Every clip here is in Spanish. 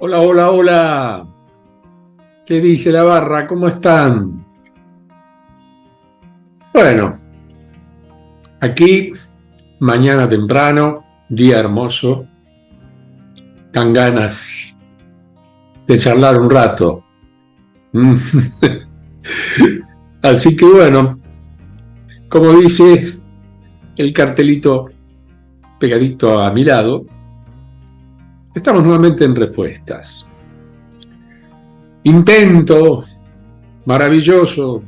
Hola, hola, hola. ¿Qué dice la barra? ¿Cómo están? Bueno, aquí, mañana temprano, día hermoso, dan ganas de charlar un rato. Mm. Así que bueno, como dice el cartelito pegadito a mi lado, estamos nuevamente en respuestas. Intento maravilloso,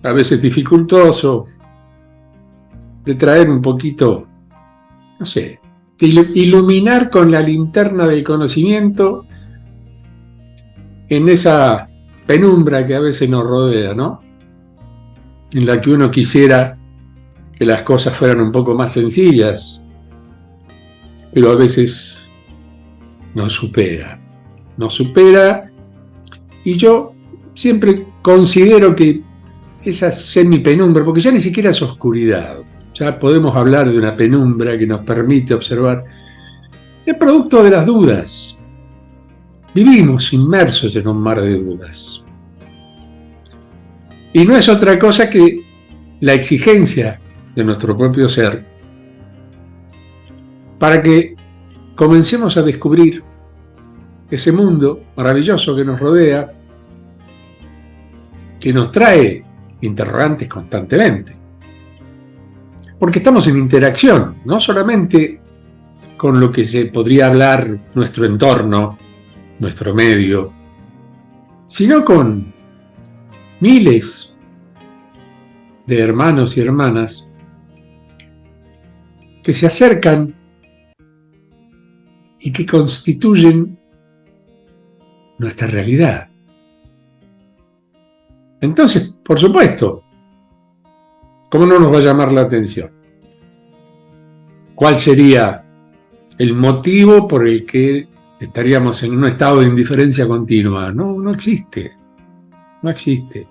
a veces dificultoso, de traer un poquito, no sé, de iluminar con la linterna del conocimiento en esa penumbra que a veces nos rodea, ¿no? En la que uno quisiera que las cosas fueran un poco más sencillas, pero a veces nos supera, y yo siempre considero que esa semipenumbra, porque ya ni siquiera es oscuridad, ya podemos hablar de una penumbra que nos permite observar, es producto de las dudas. Vivimos inmersos en un mar de dudas. Y no es otra cosa que la exigencia de nuestro propio ser para que comencemos a descubrir ese mundo maravilloso que nos rodea, que nos trae interrogantes constantemente. Porque estamos en interacción, no solamente con lo que se podría hablar nuestro entorno, nuestro medio, sino con miles de hermanos y hermanas que se acercan y que constituyen nuestra realidad. Entonces, por supuesto, ¿cómo no nos va a llamar la atención? ¿Cuál sería el motivo por el que estaríamos en un estado de indiferencia continua? No existe. No existe.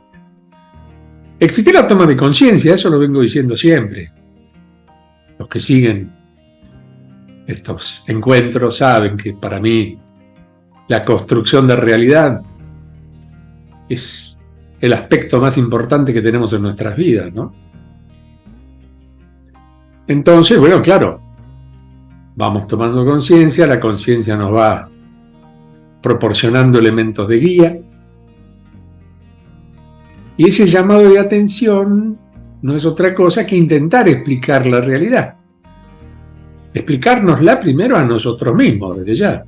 Existe la toma de conciencia, eso lo vengo diciendo siempre. Los que siguen estos encuentros saben que para mí la construcción de realidad es el aspecto más importante que tenemos en nuestras vidas, ¿no? Entonces, bueno, claro, vamos tomando conciencia, la conciencia nos va proporcionando elementos de guía, y ese llamado de atención no es otra cosa que intentar explicar la realidad. Explicárnosla primero a nosotros mismos, desde ya.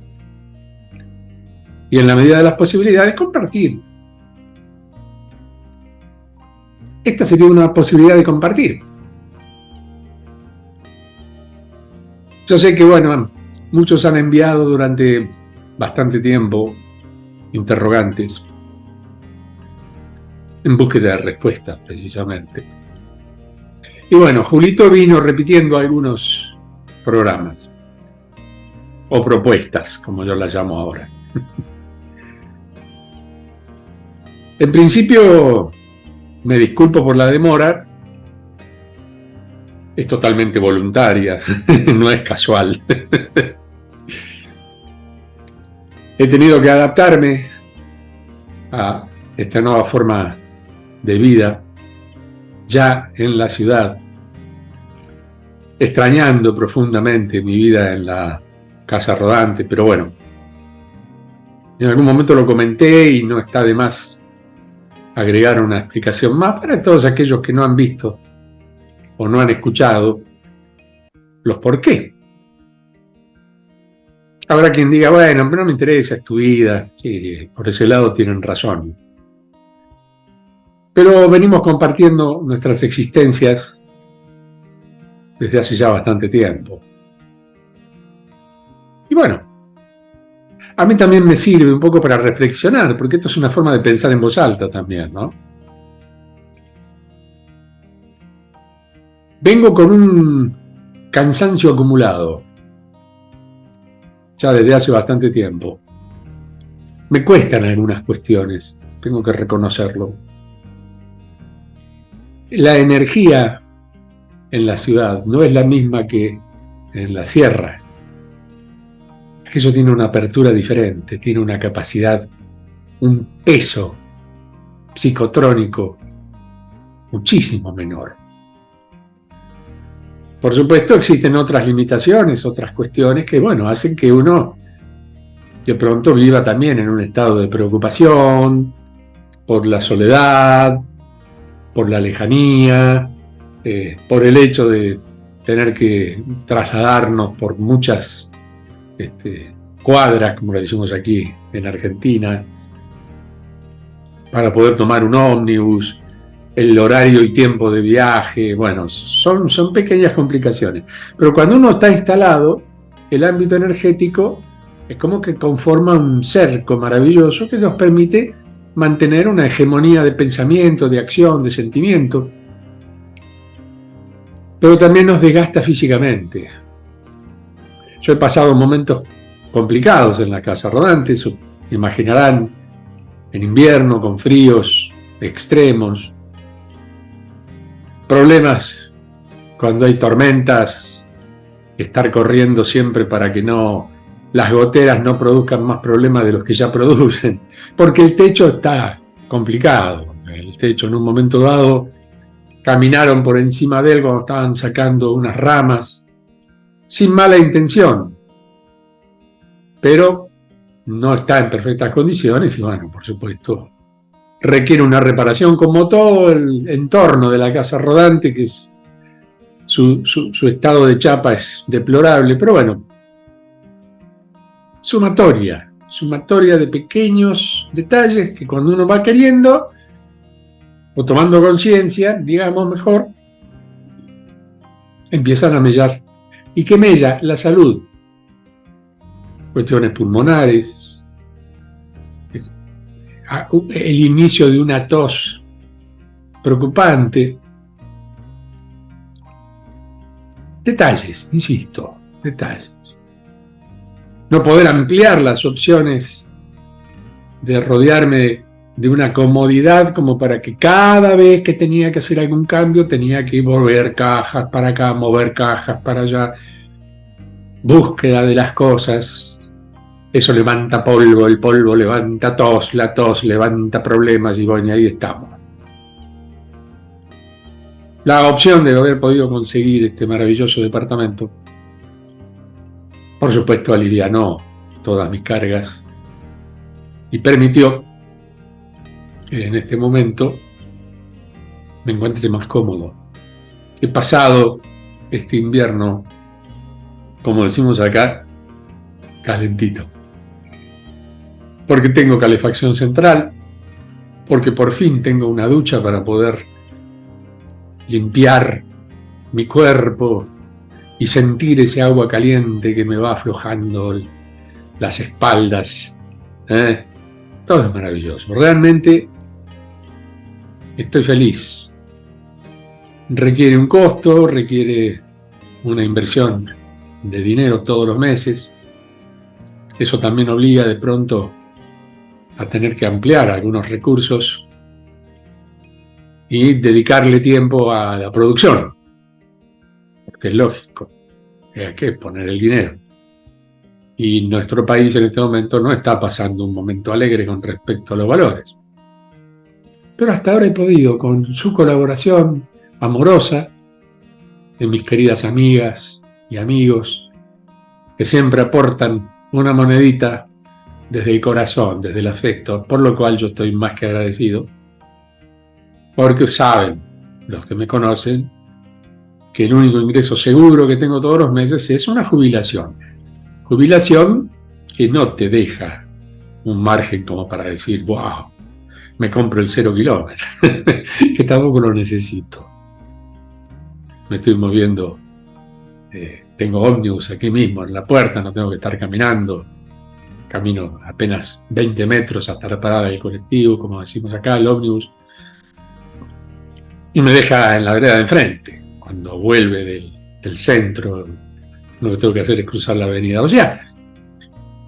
Y en la medida de las posibilidades, compartir. Esta sería una posibilidad de compartir. Yo sé que, bueno, muchos han enviado durante bastante tiempo interrogantes en búsqueda de respuestas, precisamente. Y bueno, Julito vino repitiendo algunos programas, o propuestas, como yo las llamo ahora. En principio, me disculpo por la demora, es totalmente voluntaria, no es casual. He tenido que adaptarme a esta nueva forma de vida ya en la ciudad, extrañando profundamente mi vida en la casa rodante, pero bueno, en algún momento lo comenté y no está de más agregar una explicación más para todos aquellos que no han visto o no han escuchado los por qué. Habrá quien diga, bueno, pero no me interesa, es tu vida. Sí, por ese lado tienen razón. Pero venimos compartiendo nuestras existencias desde hace ya bastante tiempo. Y bueno, a mí también me sirve un poco para reflexionar, porque esto es una forma de pensar en voz alta también, ¿no? Vengo con un cansancio acumulado, ya desde hace bastante tiempo. Me cuestan algunas cuestiones, tengo que reconocerlo. La energía en la ciudad no es la misma que en la sierra. aquello tiene una apertura diferente, tiene una capacidad, un peso psicotrónico muchísimo menor. Por supuesto, existen otras limitaciones, otras cuestiones que, bueno, hacen que uno de pronto viva también en un estado de preocupación por la soledad, por la lejanía, por el hecho de tener que trasladarnos por muchas cuadras, como le decimos aquí en Argentina, para poder tomar un ómnibus, el horario y tiempo de viaje. Bueno, son pequeñas complicaciones. Pero cuando uno está instalado, el ámbito energético es como que conforma un cerco maravilloso que nos permite mantener una hegemonía de pensamiento, de acción, de sentimiento, pero también nos desgasta físicamente. Yo he pasado momentos complicados en la casa rodante, imaginarán, en invierno, con fríos extremos, problemas cuando hay tormentas, estar corriendo siempre para que las goteras no produzcan más problemas de los que ya producen, porque el techo está complicado. El techo, en un momento dado, caminaron por encima de él cuando estaban sacando unas ramas, sin mala intención, pero no está en perfectas condiciones y, bueno, por supuesto, requiere una reparación, como todo el entorno de la casa rodante, que es su estado de chapa es deplorable, pero bueno, sumatoria de pequeños detalles que cuando uno va queriendo o tomando conciencia, digamos mejor, empiezan a mellar. ¿Y qué mella? La salud. Cuestiones pulmonares, el inicio de una tos preocupante. Detalles, insisto, detalles. No poder ampliar las opciones de rodearme de una comodidad como para que cada vez que tenía que hacer algún cambio tenía que mover cajas para acá, mover cajas para allá. Búsqueda de las cosas. Eso levanta polvo, el polvo levanta tos, la tos levanta problemas y bueno, ahí estamos. La opción de haber podido conseguir este maravilloso departamento, por supuesto, alivianó todas mis cargas y permitió que en este momento me encuentre más cómodo. He pasado este invierno, como decimos acá, calentito. Porque tengo calefacción central, porque por fin tengo una ducha para poder limpiar mi cuerpo y sentir ese agua caliente que me va aflojando las espaldas. Todo es maravilloso. Realmente estoy feliz. Requiere un costo, requiere una inversión de dinero todos los meses. Eso también obliga de pronto a tener que ampliar algunos recursos y dedicarle tiempo a la producción, porque es lógico, hay que poner el dinero. Y nuestro país en este momento no está pasando un momento alegre con respecto a los valores. Pero hasta ahora he podido, con su colaboración amorosa, de mis queridas amigas y amigos, que siempre aportan una monedita desde el corazón, desde el afecto, por lo cual yo estoy más que agradecido, porque saben, los que me conocen, que el único ingreso seguro que tengo todos los meses es una jubilación. Jubilación que no te deja un margen como para decir, wow, me compro el 0 kilómetros, que tampoco lo necesito. Me estoy moviendo, tengo ómnibus aquí mismo en la puerta, no tengo que estar caminando. Camino apenas 20 metros hasta la parada del colectivo, como decimos acá, el ómnibus, y me deja en la vereda de enfrente. Cuando vuelve del centro, lo que tengo que hacer es cruzar la avenida. O sea,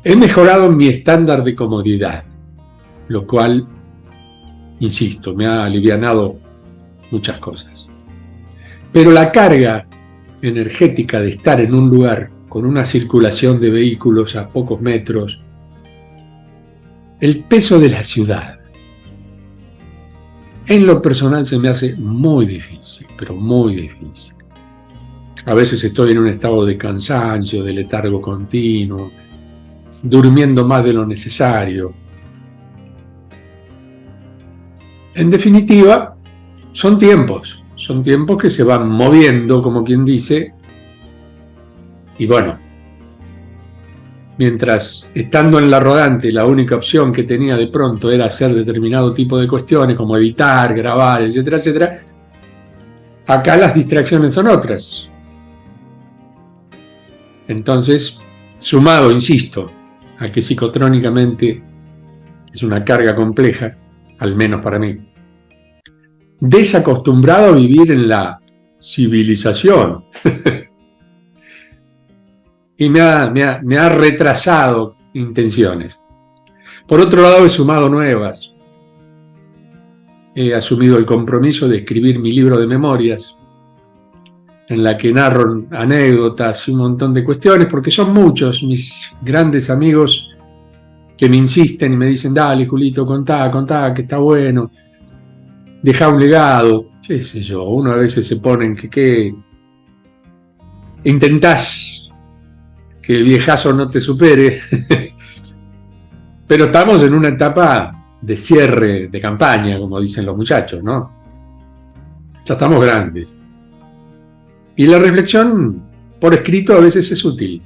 he mejorado mi estándar de comodidad, lo cual, insisto, me ha alivianado muchas cosas. Pero la carga energética de estar en un lugar con una circulación de vehículos a pocos metros, el peso de la ciudad, en lo personal se me hace muy difícil, pero muy difícil. A veces estoy en un estado de cansancio, de letargo continuo, durmiendo más de lo necesario. En definitiva, son tiempos que se van moviendo, como quien dice, y bueno, mientras estando en la rodante la única opción que tenía de pronto era hacer determinado tipo de cuestiones, como editar, grabar, etcétera, etcétera, acá las distracciones son otras. Entonces, sumado, insisto, a que psicotrónicamente es una carga compleja, al menos para mí, desacostumbrado a vivir en la civilización y me ha retrasado intenciones. Por otro lado, he sumado nuevas. He asumido el compromiso de escribir mi libro de memorias, en la que narro anécdotas y un montón de cuestiones, porque son muchos mis grandes amigos que me insisten y me dicen, dale, Julito, contá, que está bueno, deja un legado, qué sé yo. Uno a veces se pone en que intentás que el viejazo no te supere, pero estamos en una etapa de cierre de campaña, como dicen los muchachos, ¿no? Ya estamos grandes. Y la reflexión por escrito a veces es útil,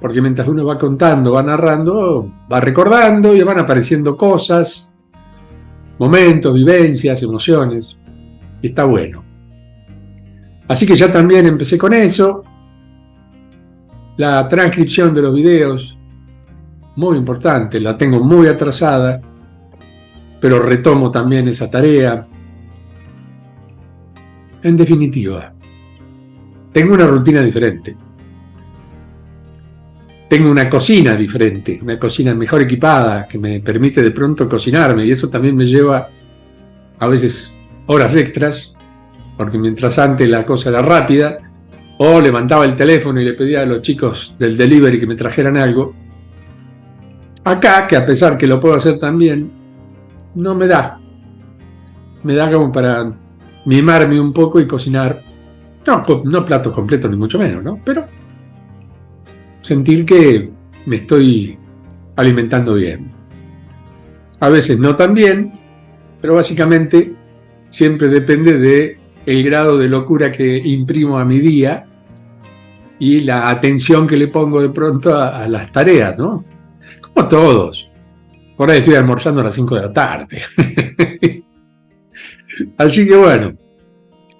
porque mientras uno va contando, va narrando, va recordando y van apareciendo cosas, momentos, vivencias, emociones, y está bueno. Así que ya también empecé con eso. La transcripción de los videos, muy importante, la tengo muy atrasada, pero retomo también esa tarea. En definitiva, tengo una rutina diferente. Tengo una cocina diferente, una cocina mejor equipada que me permite de pronto cocinarme, y eso también me lleva a veces horas extras, porque mientras antes la cosa era rápida, o levantaba el teléfono y le pedía a los chicos del delivery que me trajeran algo. Acá, que a pesar que lo puedo hacer también, no me da. Me da como para mimarme un poco y cocinar. No platos completos ni mucho menos, ¿no? Pero sentir que me estoy alimentando bien. A veces no tan bien, pero básicamente siempre depende de el grado de locura que imprimo a mi día y la atención que le pongo de pronto a las tareas, ¿no? Como todos. Por ahí estoy almorzando a las 5 de la tarde. Así que bueno,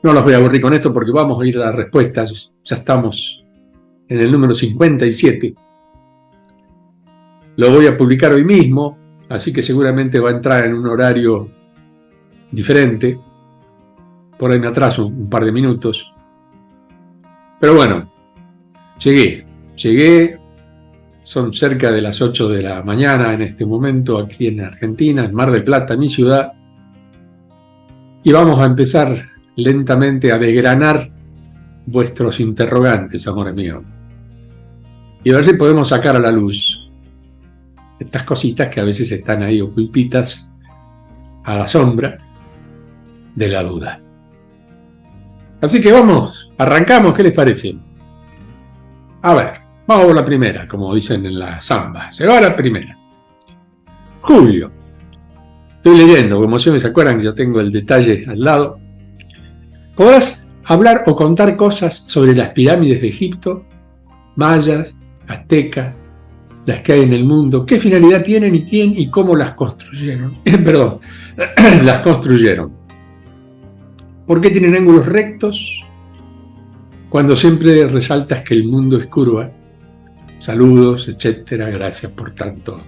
no los voy a aburrir con esto porque vamos a ir a las respuestas. Ya estamos en el número 57. Lo voy a publicar hoy mismo, así que seguramente va a entrar en un horario diferente. Por ahí me atraso un par de minutos. Pero bueno, llegué. Son cerca de las 8 de la mañana en este momento aquí en Argentina, en Mar del Plata, mi ciudad. Y vamos a empezar lentamente a desgranar vuestros interrogantes, amores míos. Y a ver si podemos sacar a la luz estas cositas que a veces están ahí ocultitas a la sombra de la duda. Así que vamos, arrancamos, ¿qué les parece? A ver, vamos por la primera, como dicen en la samba. Se va la primera. Julio. Estoy leyendo, como siempre se acuerdan que yo tengo el detalle al lado. ¿Podrás hablar o contar cosas sobre las pirámides de Egipto, mayas, aztecas, las que hay en el mundo? ¿Qué finalidad tienen y quién y cómo las construyeron? Perdón, las construyeron. ¿Por qué tienen ángulos rectos? Cuando siempre resaltas que el mundo es curva. Saludos, etcétera, gracias por tanto.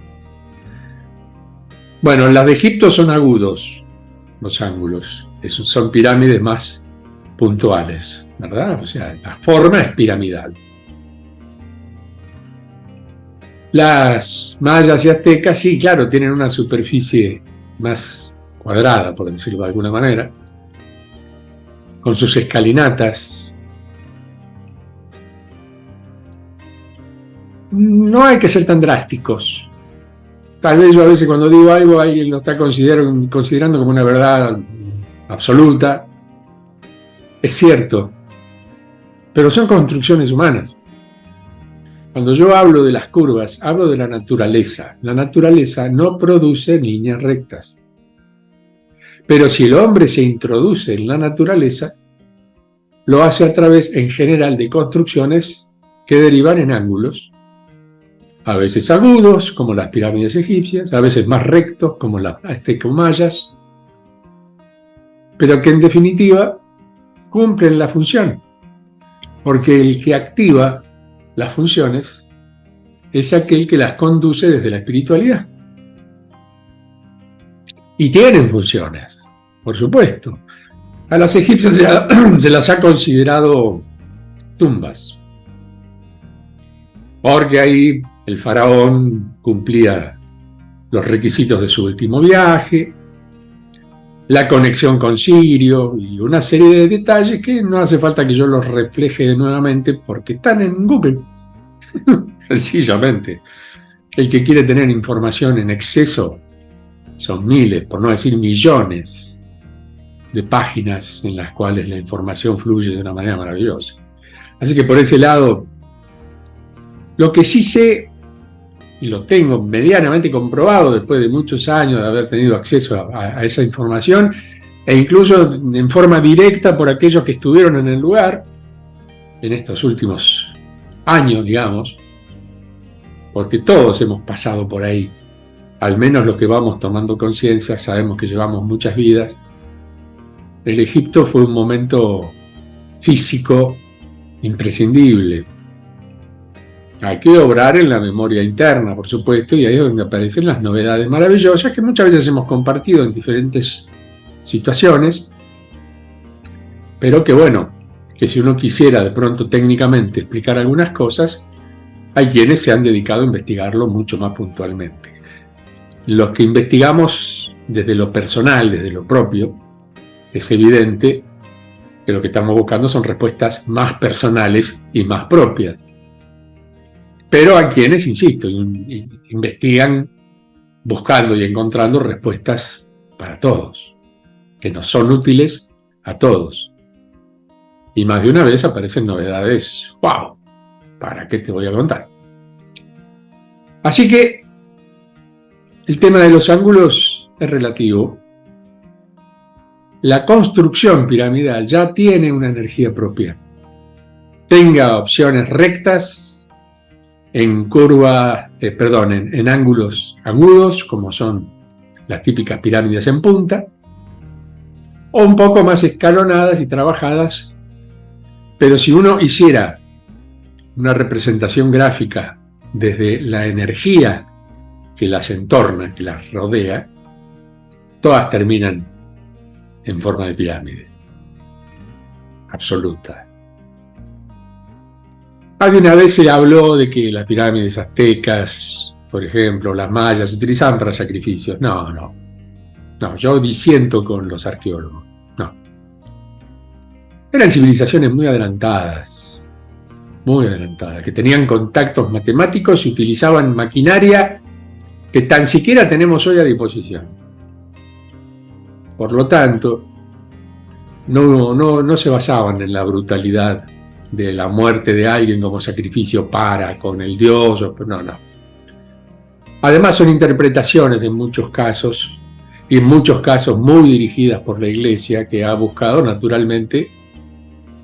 Bueno, las de Egipto son agudos, los ángulos. Son pirámides más puntuales, ¿verdad? O sea, la forma es piramidal. Las mayas y aztecas, sí, claro, tienen una superficie más cuadrada, por decirlo de alguna manera, con sus escalinatas. no hay que ser tan drásticos. Tal vez yo a veces cuando digo algo, alguien lo está considerando como una verdad absoluta. Es cierto, pero son construcciones humanas. Cuando yo hablo de las curvas, hablo de la naturaleza. La naturaleza no produce líneas rectas. Pero si el hombre se introduce en la naturaleza, lo hace a través, en general, de construcciones que derivan en ángulos, a veces agudos, como las pirámides egipcias, a veces más rectos, como las azteco-mayas, pero que en definitiva cumplen la función, porque el que activa las funciones es aquel que las conduce desde la espiritualidad. Y tienen funciones, por supuesto. A las egipcias se las ha considerado tumbas, porque ahí el faraón cumplía los requisitos de su último viaje, la conexión con Sirio y una serie de detalles que no hace falta que yo los refleje nuevamente porque están en Google. Sencillamente. El que quiere tener información en exceso, son miles, por no decir millones, de páginas en las cuales la información fluye de una manera maravillosa. Así que por ese lado, lo que sí sé, y lo tengo medianamente comprobado después de muchos años de haber tenido acceso a esa información, e incluso en forma directa por aquellos que estuvieron en el lugar, en estos últimos años, digamos, porque todos hemos pasado por ahí, al menos los que vamos tomando conciencia, sabemos que llevamos muchas vidas. El Egipto fue un momento físico imprescindible. Hay que obrar en la memoria interna, por supuesto, y ahí es donde aparecen las novedades maravillosas que muchas veces hemos compartido en diferentes situaciones, pero que bueno, que si uno quisiera de pronto técnicamente explicar algunas cosas, hay quienes se han dedicado a investigarlo mucho más puntualmente. Los que investigamos desde lo personal, desde lo propio, es evidente que lo que estamos buscando son respuestas más personales y más propias. Pero hay quienes, insisto, investigan buscando y encontrando respuestas para todos, que nos son útiles a todos. Y más de una vez aparecen novedades. ¡Wow! ¿Para qué te voy a contar? Así que el tema de los ángulos es relativo. La construcción piramidal ya tiene una energía propia. Tenga opciones rectas, en ángulos agudos, como son las típicas pirámides en punta, o un poco más escalonadas y trabajadas. Pero si uno hiciera una representación gráfica desde la energía que las entorna, que las rodea, todas terminan en forma de pirámide absoluta. Alguna vez se habló de que las pirámides aztecas, por ejemplo, las mayas, se utilizaban para sacrificios. No, yo disiento con los arqueólogos. No. Eran civilizaciones muy adelantadas, que tenían contactos matemáticos y utilizaban maquinaria que tan siquiera tenemos hoy a disposición. Por lo tanto, no se basaban en la brutalidad de la muerte de alguien como sacrificio con el dios, no. Además son interpretaciones en muchos casos, y en muchos casos muy dirigidas por la Iglesia, que ha buscado naturalmente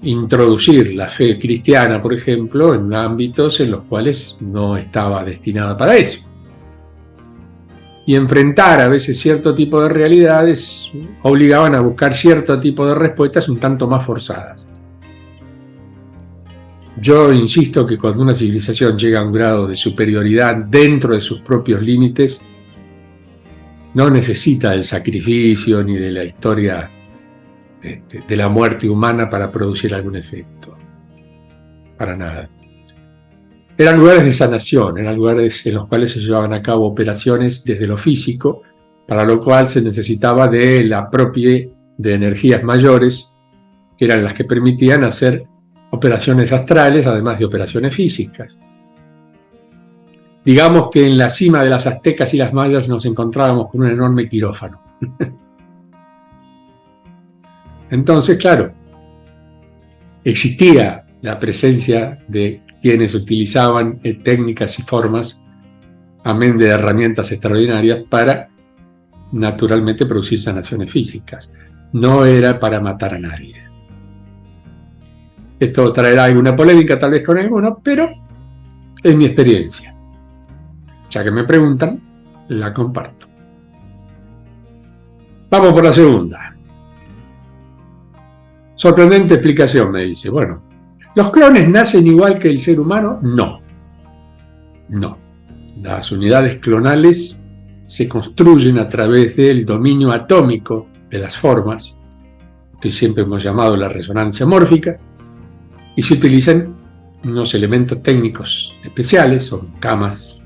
introducir la fe cristiana, por ejemplo, en ámbitos en los cuales no estaba destinada para eso. Y enfrentar a veces cierto tipo de realidades obligaban a buscar cierto tipo de respuestas un tanto más forzadas. Yo insisto que cuando una civilización llega a un grado de superioridad dentro de sus propios límites, no necesita del sacrificio ni de la historia de la muerte humana para producir algún efecto. Para nada. Eran lugares de sanación, eran lugares en los cuales se llevaban a cabo operaciones desde lo físico, para lo cual se necesitaba de la apropie de energías mayores, que eran las que permitían hacer operaciones astrales, además de operaciones físicas. Digamos que en la cima de las aztecas y las mayas nos encontrábamos con un enorme quirófano. Entonces, claro, existía la presencia de quienes utilizaban técnicas y formas, amén de herramientas extraordinarias, para naturalmente producir sanaciones físicas. No era para matar a nadie. Esto traerá alguna polémica tal vez con algunos, pero es mi experiencia. Ya que me preguntan, la comparto. Vamos por la segunda. Sorprendente explicación, me dice. Bueno, ¿los clones nacen igual que el ser humano? No. No. Las unidades clonales se construyen a través del dominio atómico de las formas, que siempre hemos llamado la resonancia mórfica, y se utilizan unos elementos técnicos especiales, son camas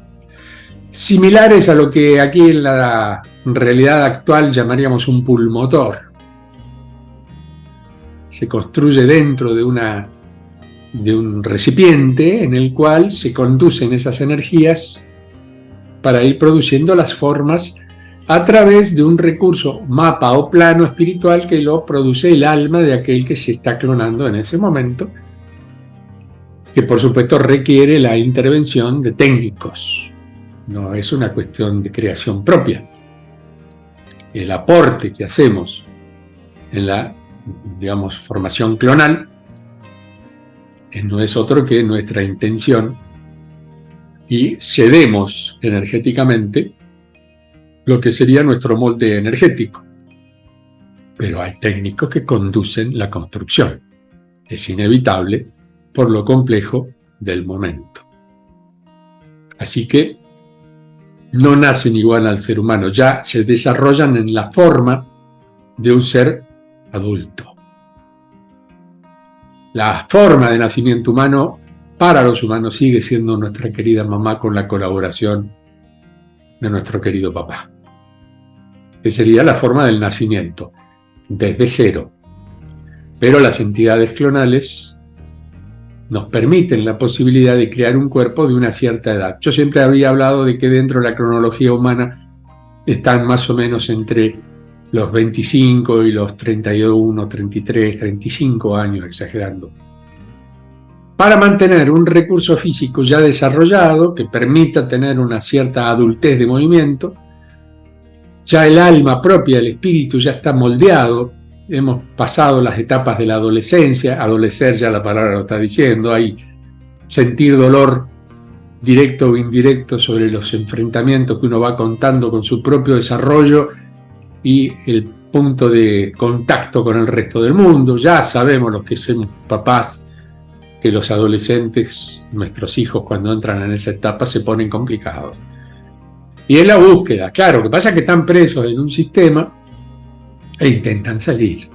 similares a lo que aquí en la realidad actual llamaríamos un pulmotor. Se construye dentro de un recipiente en el cual se conducen esas energías para ir produciendo las formas a través de un recurso, mapa o plano espiritual que lo produce el alma de aquel que se está clonando en ese momento, que por supuesto requiere la intervención de técnicos. No es una cuestión de creación propia. El aporte que hacemos en la, digamos, formación clonal no es otro que nuestra intención, y cedemos energéticamente lo que sería nuestro molde energético. Pero hay técnicos que conducen la construcción. Es inevitable por lo complejo del momento. Así que no nacen igual al ser humano, ya se desarrollan en la forma de un ser adulto. La forma de nacimiento humano para los humanos sigue siendo nuestra querida mamá con la colaboración de nuestro querido papá, que sería la forma del nacimiento, desde cero. Pero las entidades clonales nos permiten la posibilidad de crear un cuerpo de una cierta edad. Yo siempre había hablado de que dentro de la cronología humana están más o menos entre los 25 y los 31, 33, 35 años, exagerando, para mantener un recurso físico ya desarrollado que permita tener una cierta adultez de movimiento. Ya el alma propia, el espíritu ya está moldeado. Hemos pasado las etapas de la adolescencia. Adolecer, ya la palabra lo está diciendo. Hay sentir dolor directo o indirecto sobre los enfrentamientos que uno va contando con su propio desarrollo y el punto de contacto con el resto del mundo. Ya sabemos los que somos papás que los adolescentes, nuestros hijos, cuando entran en esa etapa se ponen complicados. Y es la búsqueda. Claro, lo que pasa es que están presos en un sistema e intentan salir.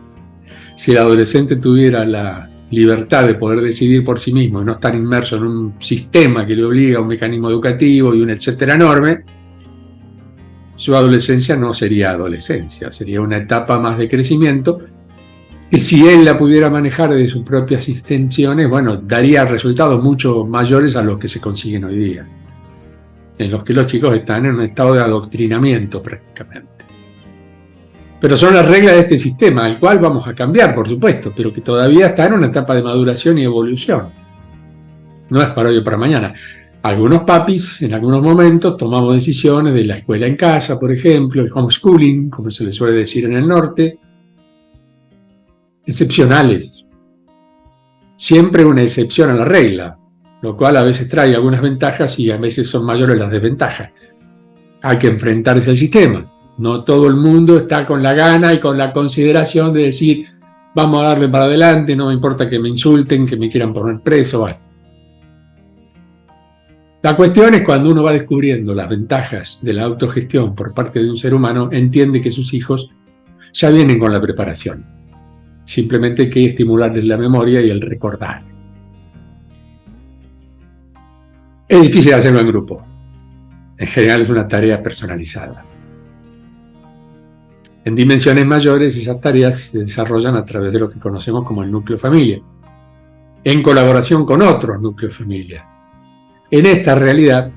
Si el adolescente tuviera la libertad de poder decidir por sí mismo y no estar inmerso en un sistema que le obliga a un mecanismo educativo y un etcétera enorme, su adolescencia no sería adolescencia, sería una etapa más de crecimiento que si él la pudiera manejar de sus propias intenciones, bueno, daría resultados mucho mayores a los que se consiguen hoy día, en los que los chicos están en un estado de adoctrinamiento prácticamente. Pero son las reglas de este sistema, al cual vamos a cambiar, por supuesto, pero que todavía está en una etapa de maduración y evolución. No es para hoy o para mañana. Algunos papis, en algunos momentos, tomamos decisiones de la escuela en casa, por ejemplo, el homeschooling, como se le suele decir en el norte, excepcionales. Siempre una excepción a la regla, lo cual a veces trae algunas ventajas y a veces son mayores las desventajas. Hay que enfrentarse al sistema. No todo el mundo está con la gana y con la consideración de decir vamos a darle para adelante, no me importa que me insulten, que me quieran poner preso. Bueno. La cuestión es cuando uno va descubriendo las ventajas de la autogestión por parte de un ser humano, entiende que sus hijos ya vienen con la preparación. Simplemente hay que estimularles la memoria y el recordar. Es difícil hacerlo en grupo. En general es una tarea personalizada. En dimensiones mayores esas tareas se desarrollan a través de lo que conocemos como el núcleo familia, en colaboración con otros núcleos familia. En esta realidad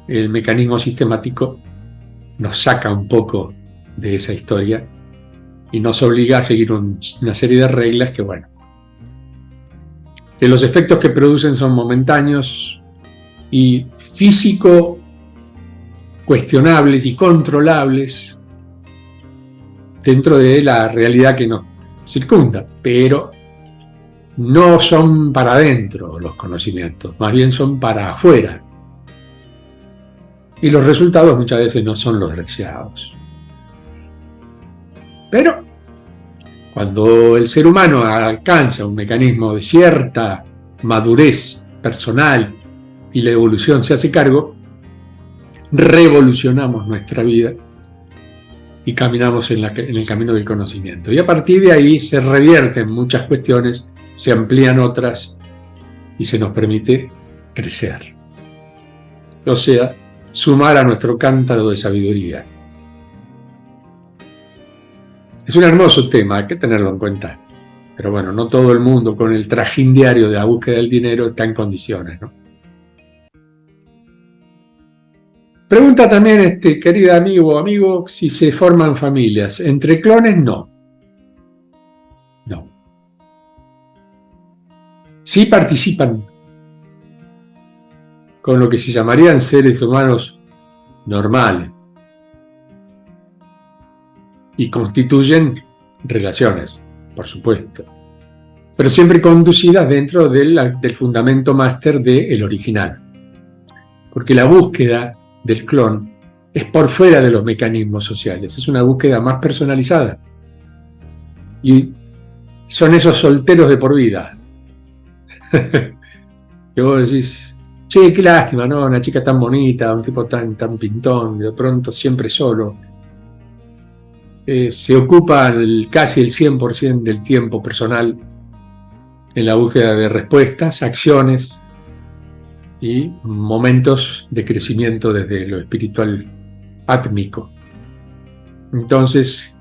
el mecanismo sistemático nos saca un poco de esa historia y nos obliga a seguir una serie de reglas que, bueno, que los efectos que producen son momentáneos y físico cuestionables y controlables dentro de la realidad que nos circunda, pero no son para adentro los conocimientos, más bien son para afuera. Y los resultados muchas veces no son los deseados. Pero cuando el ser humano alcanza un mecanismo de cierta madurez personal y la evolución se hace cargo, revolucionamos nuestra vida y caminamos en el camino del conocimiento. Y a partir de ahí se revierten muchas cuestiones, se amplían otras y se nos permite crecer. O sea, sumar a nuestro cántaro de sabiduría. Es un hermoso tema, hay que tenerlo en cuenta. Pero bueno, no todo el mundo con el trajín diario de la búsqueda del dinero está en condiciones, ¿no? Pregunta también querida amigo, si se forman familias. Entre clones, no. No. Sí participan con lo que se llamarían seres humanos normales y constituyen relaciones, por supuesto, pero siempre conducidas dentro del fundamento máster del original, porque la búsqueda del clon es por fuera de los mecanismos sociales, es una búsqueda más personalizada y son esos solteros de por vida que vos decís, che, qué lástima, ¿no? Una chica tan bonita, un tipo tan pintón, de pronto siempre solo. Se ocupa casi el 100% del tiempo personal en la búsqueda de respuestas, acciones y momentos de crecimiento desde lo espiritual átmico. Entonces,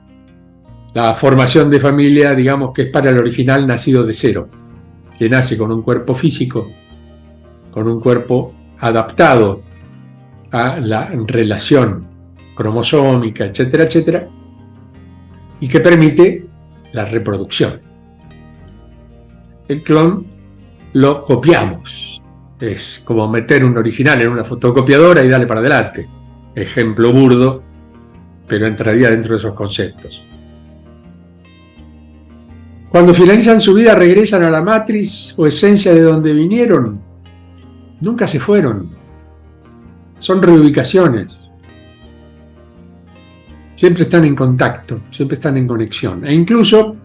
la formación de familia, digamos que es para el original nacido de cero, que nace con un cuerpo físico, con un cuerpo adaptado a la relación cromosómica, etcétera, etcétera, y que permite la reproducción. El clon lo copiamos. Es como meter un original en una fotocopiadora y darle para adelante. Ejemplo burdo, pero entraría dentro de esos conceptos. Cuando finalizan su vida, regresan a la matriz o esencia de donde vinieron. Nunca se fueron. Son reubicaciones. Siempre están en contacto, siempre están en conexión. E incluso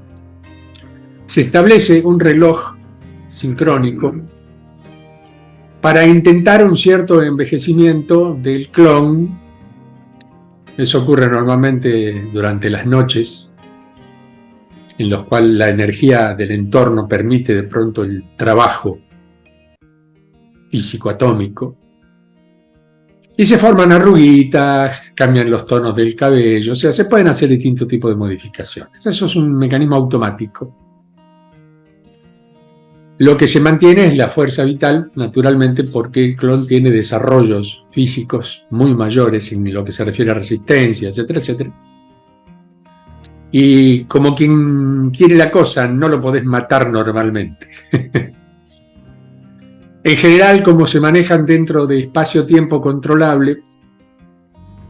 se establece un reloj sincrónico para intentar un cierto envejecimiento del clon. Eso ocurre normalmente durante las noches, en los cuales la energía del entorno permite de pronto el trabajo físico-atómico. Y se forman arruguitas, cambian los tonos del cabello, o sea, se pueden hacer distintos tipos de modificaciones. Eso es un mecanismo automático. Lo que se mantiene es la fuerza vital, naturalmente, porque el clon tiene desarrollos físicos muy mayores en lo que se refiere a resistencia, etcétera, etcétera. Y como quien quiere la cosa, no lo podés matar normalmente. En general, como se manejan dentro de espacio-tiempo controlable,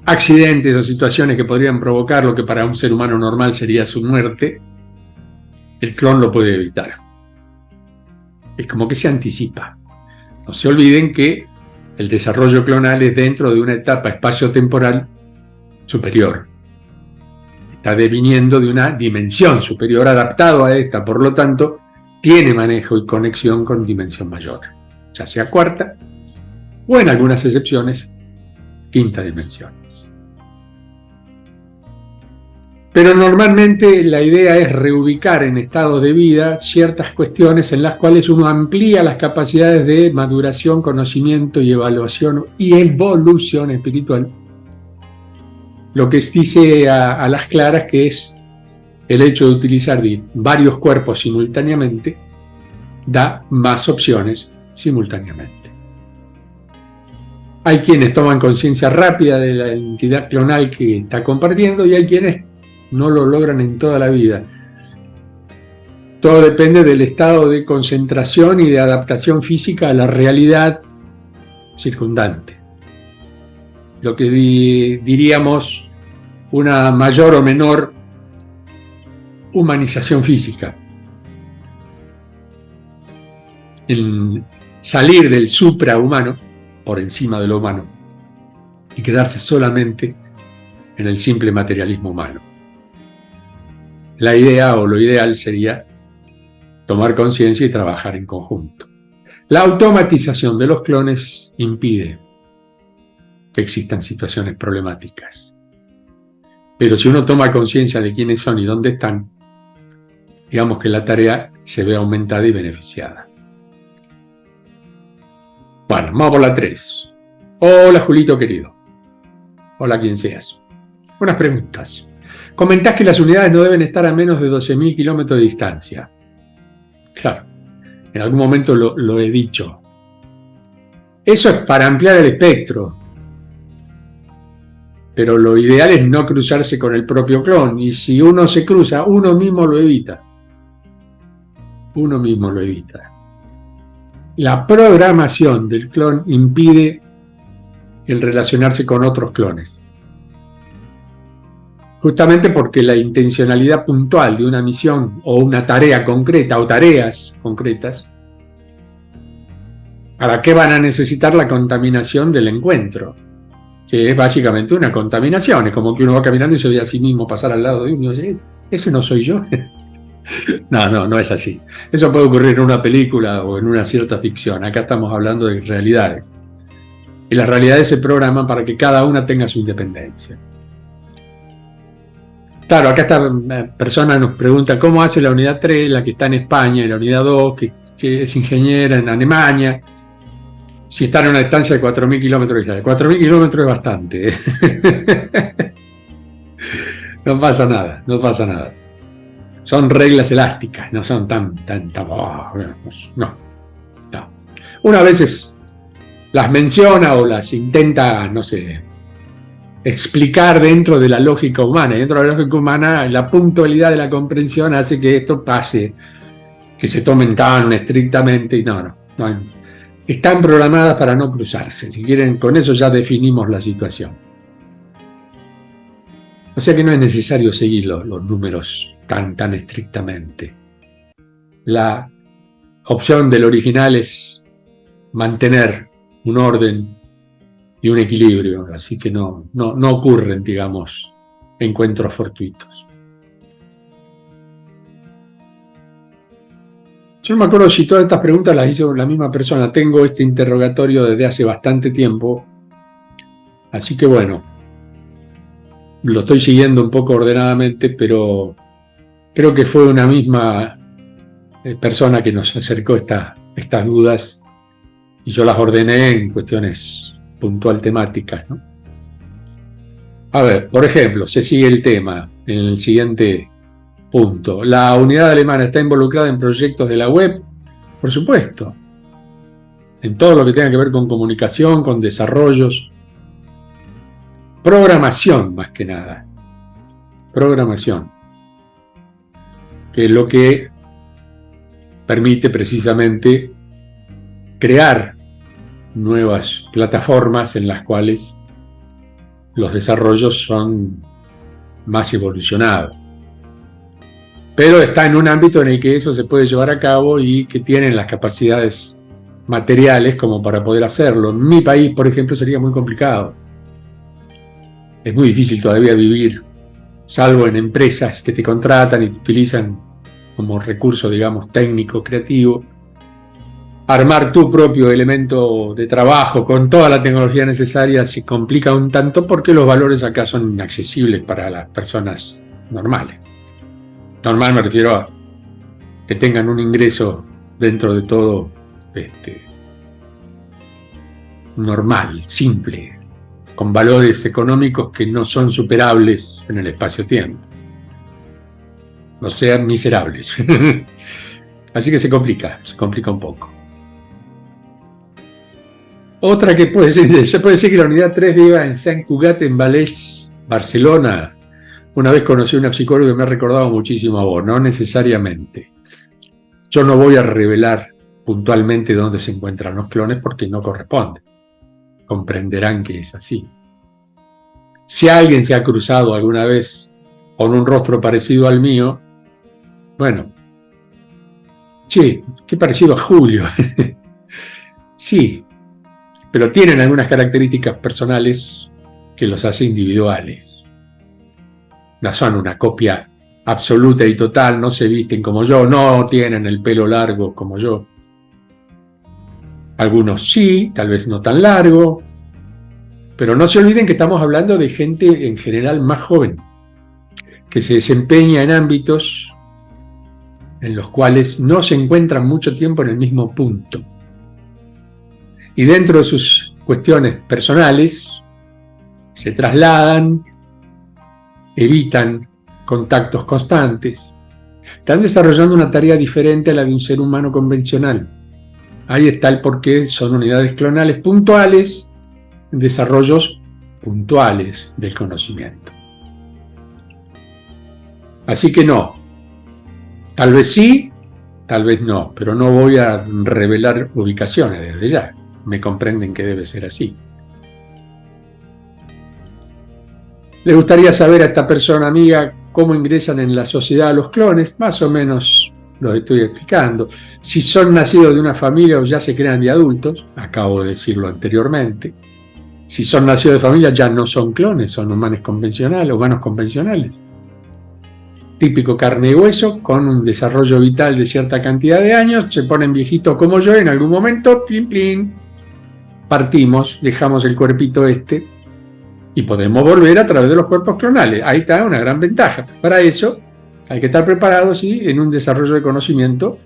accidentes o situaciones que podrían provocar lo que para un ser humano normal sería su muerte, el clon lo puede evitar. Es como que se anticipa. No se olviden que el desarrollo clonal es dentro de una etapa espacio-temporal superior. Está deviniendo de una dimensión superior, adaptado a esta, por lo tanto, tiene manejo y conexión con dimensión mayor, ya sea cuarta o, en algunas excepciones, quinta dimensión. Pero normalmente la idea es reubicar en estados de vida ciertas cuestiones en las cuales uno amplía las capacidades de maduración, conocimiento y evaluación y evolución espiritual. Lo que dice a las claras que es el hecho de utilizar varios cuerpos simultáneamente da más opciones simultáneamente. Hay quienes toman conciencia rápida de la entidad clonal que está compartiendo y hay quienes no lo logran en toda la vida. Todo depende del estado de concentración y de adaptación física a la realidad circundante. Lo que diríamos una mayor o menor humanización física. El salir del suprahumano, por encima de lo humano, y quedarse solamente en el simple materialismo humano. La idea o lo ideal sería tomar conciencia y trabajar en conjunto. La automatización de los clones impide que existan situaciones problemáticas. Pero si uno toma conciencia de quiénes son y dónde están, digamos que la tarea se ve aumentada y beneficiada. Bueno, vamos por la 3. Hola, Julito querido. Hola, quien seas. Unas preguntas. Comentás que las unidades no deben estar a menos de 12.000 kilómetros de distancia. Claro, en algún momento lo he dicho. Eso es para ampliar el espectro. Pero lo ideal es no cruzarse con el propio clon. Y si uno se cruza, uno mismo lo evita. Uno mismo lo evita. La programación del clon impide el relacionarse con otros clones. Justamente porque la intencionalidad puntual de una misión o una tarea concreta o tareas concretas, ¿para qué van a necesitar la contaminación del encuentro? Que es básicamente una contaminación. Es como que uno va caminando y se ve a sí mismo pasar al lado de uno y dice, ¿ese no soy yo? No es así. Eso puede ocurrir en una película o en una cierta ficción. Acá estamos hablando de realidades. Y las realidades se programan para que cada una tenga su independencia. Claro, acá esta persona nos pregunta cómo hace la unidad 3, la que está en España, y la unidad 2, que es ingeniera en Alemania, si están a una distancia de 4.000 kilómetros de distancia. 4.000 kilómetros es bastante. No pasa nada, no pasa nada. Son reglas elásticas, no son tan no. Una vez las menciona o las intenta, no sé, explicar dentro de la lógica humana. Y dentro de la lógica humana, la puntualidad de la comprensión hace que esto pase, que se tomen tan estrictamente y no. Están programadas para no cruzarse. Si quieren, con eso ya definimos la situación. O sea que no es necesario seguir los números tan estrictamente. La opción del original es mantener un orden y un equilibrio, así que no ocurren, digamos, encuentros fortuitos. Yo no me acuerdo si todas estas preguntas las hizo la misma persona. Tengo este interrogatorio desde hace bastante tiempo, así que bueno, lo estoy siguiendo un poco ordenadamente, pero creo que fue una misma persona que nos acercó estas dudas y yo las ordené en cuestiones puntual temáticas, ¿no? A ver, por ejemplo, se sigue el tema en el siguiente punto. ¿La unidad alemana está involucrada en proyectos de la web? Por supuesto. En todo lo que tenga que ver con comunicación, con desarrollos. Programación, más que nada. Programación. Que es lo que permite precisamente crear nuevas plataformas en las cuales los desarrollos son más evolucionados. Pero está en un ámbito en el que eso se puede llevar a cabo y que tienen las capacidades materiales como para poder hacerlo. En mi país, por ejemplo, sería muy complicado. Es muy difícil todavía vivir, salvo en empresas que te contratan y te utilizan como recurso, digamos, técnico, creativo. Armar tu propio elemento de trabajo con toda la tecnología necesaria se complica un tanto porque los valores acá son inaccesibles para las personas normales. Normal me refiero a que tengan un ingreso dentro de todo normal, simple, con valores económicos que no son superables en el espacio-tiempo. No sean miserables. Así que se complica un poco. Otra que se puede decir que la unidad 3 viva en Sant Cugat, en Vallès, Barcelona. Una vez conocí a una psicóloga que me ha recordado muchísimo a vos, no necesariamente. Yo no voy a revelar puntualmente dónde se encuentran los clones porque no corresponde. Comprenderán que es así. Si alguien se ha cruzado alguna vez con un rostro parecido al mío, bueno, che, qué parecido a Julio. Sí, pero tienen algunas características personales que los hace individuales. No son una copia absoluta y total, no se visten como yo, no tienen el pelo largo como yo. Algunos sí, tal vez no tan largo, pero no se olviden que estamos hablando de gente en general más joven, que se desempeña en ámbitos en los cuales no se encuentran mucho tiempo en el mismo punto. Y dentro de sus cuestiones personales, se trasladan, evitan contactos constantes, están desarrollando una tarea diferente a la de un ser humano convencional. Ahí está el porqué, son unidades clonales puntuales, desarrollos puntuales del conocimiento. Así que no, tal vez sí, tal vez no, pero no voy a revelar ubicaciones desde ya. Me comprenden que debe ser así. ¿Les gustaría saber a esta persona amiga cómo ingresan en la sociedad los clones? Más o menos los estoy explicando. Si son nacidos de una familia o ya se crean de adultos, acabo de decirlo anteriormente. Si son nacidos de familia ya no son clones, son humanos convencionales. Típico carne y hueso, con un desarrollo vital de cierta cantidad de años, se ponen viejitos como yo, en algún momento, plin, plin, partimos, dejamos el cuerpito y podemos volver a través de los cuerpos clonales. Ahí está una gran ventaja. Para eso hay que estar preparados, ¿sí?, en un desarrollo de conocimiento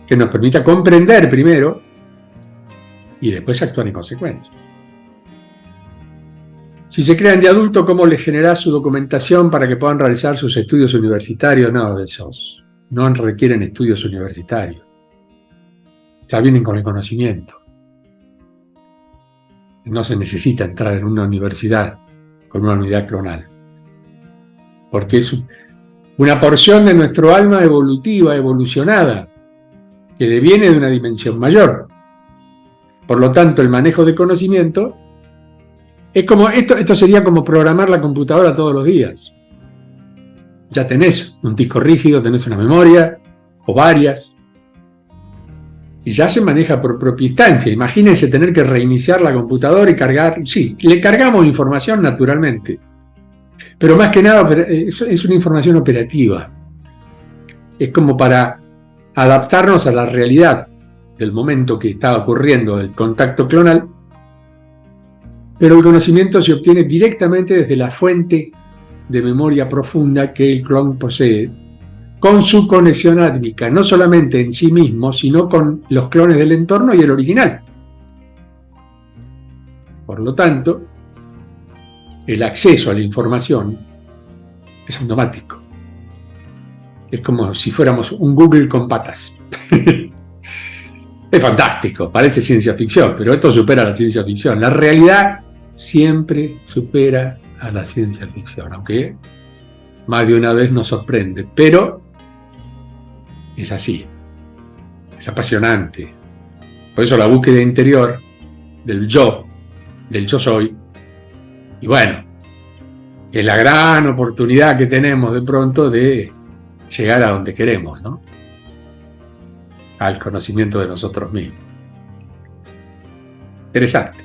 que nos permita comprender primero y después actuar en consecuencia. Si se crean de adulto, ¿cómo les genera su documentación para que puedan realizar sus estudios universitarios? No, esos no requieren estudios universitarios. Ya vienen con el conocimiento. No se necesita entrar en una universidad con una unidad clonal, porque es una porción de nuestro alma evolutiva, evolucionada, que deviene de una dimensión mayor. Por lo tanto, el manejo de conocimiento es como esto sería como programar la computadora todos los días. Ya tenés un disco rígido, tenés una memoria o varias, y ya se maneja por propia instancia. Imagínense tener que reiniciar la computadora y cargar. Sí, le cargamos información naturalmente, pero más que nada es una información operativa. Es como para adaptarnos a la realidad del momento que está ocurriendo el contacto clonal, pero el conocimiento se obtiene directamente desde la fuente de memoria profunda que el clon posee, con su conexión átmica, no solamente en sí mismo, sino con los clones del entorno y el original. Por lo tanto, el acceso a la información es automático. Es como si fuéramos un Google con patas. Es fantástico, parece ciencia ficción, pero esto supera la ciencia ficción. La realidad siempre supera a la ciencia ficción, aunque más de una vez nos sorprende, pero es así, es apasionante. Por eso la búsqueda interior del yo soy, y bueno, es la gran oportunidad que tenemos de pronto de llegar a donde queremos, ¿no? Al conocimiento de nosotros mismos. Interesante.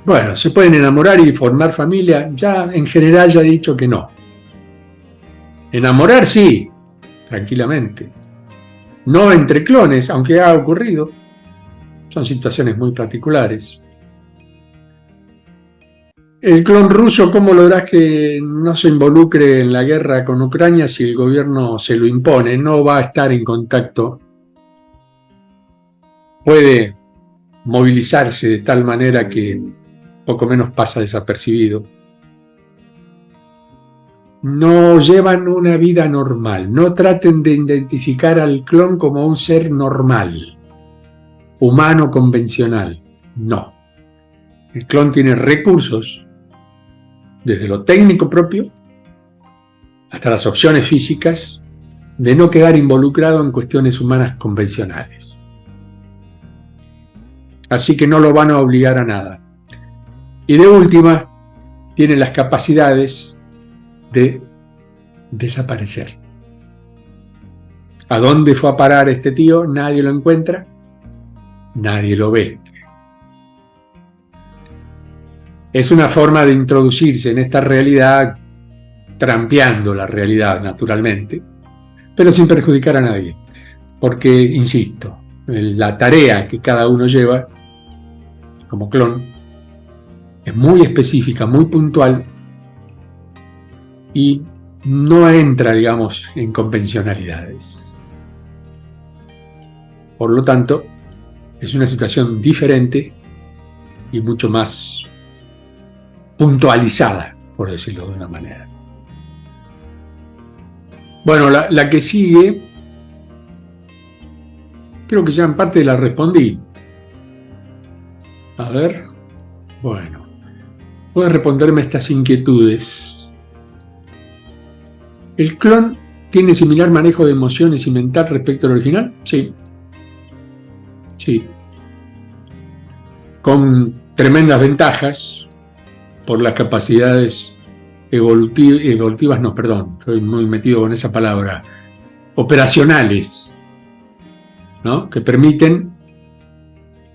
Bueno, ¿se pueden enamorar y formar familia? Ya, en general, ya he dicho que no. Enamorar sí, tranquilamente. No entre clones, aunque ha ocurrido. Son situaciones muy particulares. El clon ruso, ¿cómo lográs que no se involucre en la guerra con Ucrania si el gobierno se lo impone? No va a estar en contacto. Puede movilizarse de tal manera que poco menos pasa desapercibido. No llevan una vida normal. No traten de identificar al clon como un ser normal. humano convencional. No. El clon tiene recursos, desde lo técnico propio hasta las opciones físicas, de no quedar involucrado en cuestiones humanas convencionales. Así que no lo van a obligar a nada. Y de última, tiene las capacidades de desaparecer. ¿A dónde fue a parar este tío? Nadie lo encuentra, nadie lo ve. Es una forma de introducirse en esta realidad, trampeando la realidad naturalmente, pero sin perjudicar a nadie. Porque, insisto, la tarea que cada uno lleva como clon es muy específica, muy puntual y no entra, digamos, en convencionalidades. Por lo tanto, es una situación diferente y mucho más puntualizada, por decirlo de una manera. Bueno, la que sigue, creo que ya en parte la respondí. A ver, bueno, puedes responderme estas inquietudes. ¿El clon tiene similar manejo de emociones y mental respecto al original? Sí. Sí. Con tremendas ventajas por las capacidades evolutivas, no, perdón, estoy muy metido con esa palabra, operacionales, ¿no? Que permiten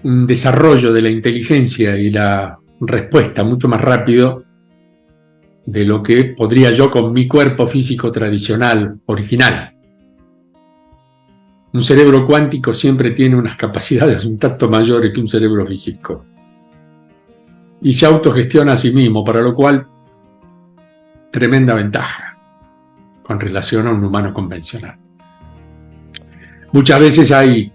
un desarrollo de la inteligencia y la respuesta mucho más rápido de lo que podría yo con mi cuerpo físico tradicional, original. Un cerebro cuántico siempre tiene unas capacidades un tanto mayores que un cerebro físico. Y se autogestiona a sí mismo, para lo cual, tremenda ventaja con relación a un humano convencional. Muchas veces hay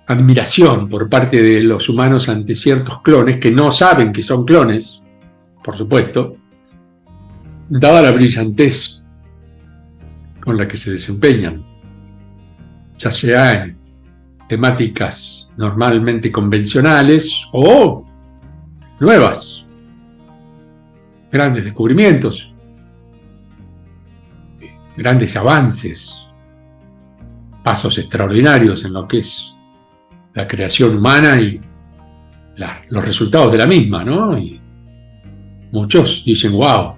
admiración por parte de los humanos ante ciertos clones que no saben que son clones, por supuesto, dada la brillantez con la que se desempeñan, ya sea en temáticas normalmente convencionales o nuevas, grandes descubrimientos, grandes avances, pasos extraordinarios en lo que es la creación humana y los resultados de la misma, ¿no? Y muchos dicen, wow,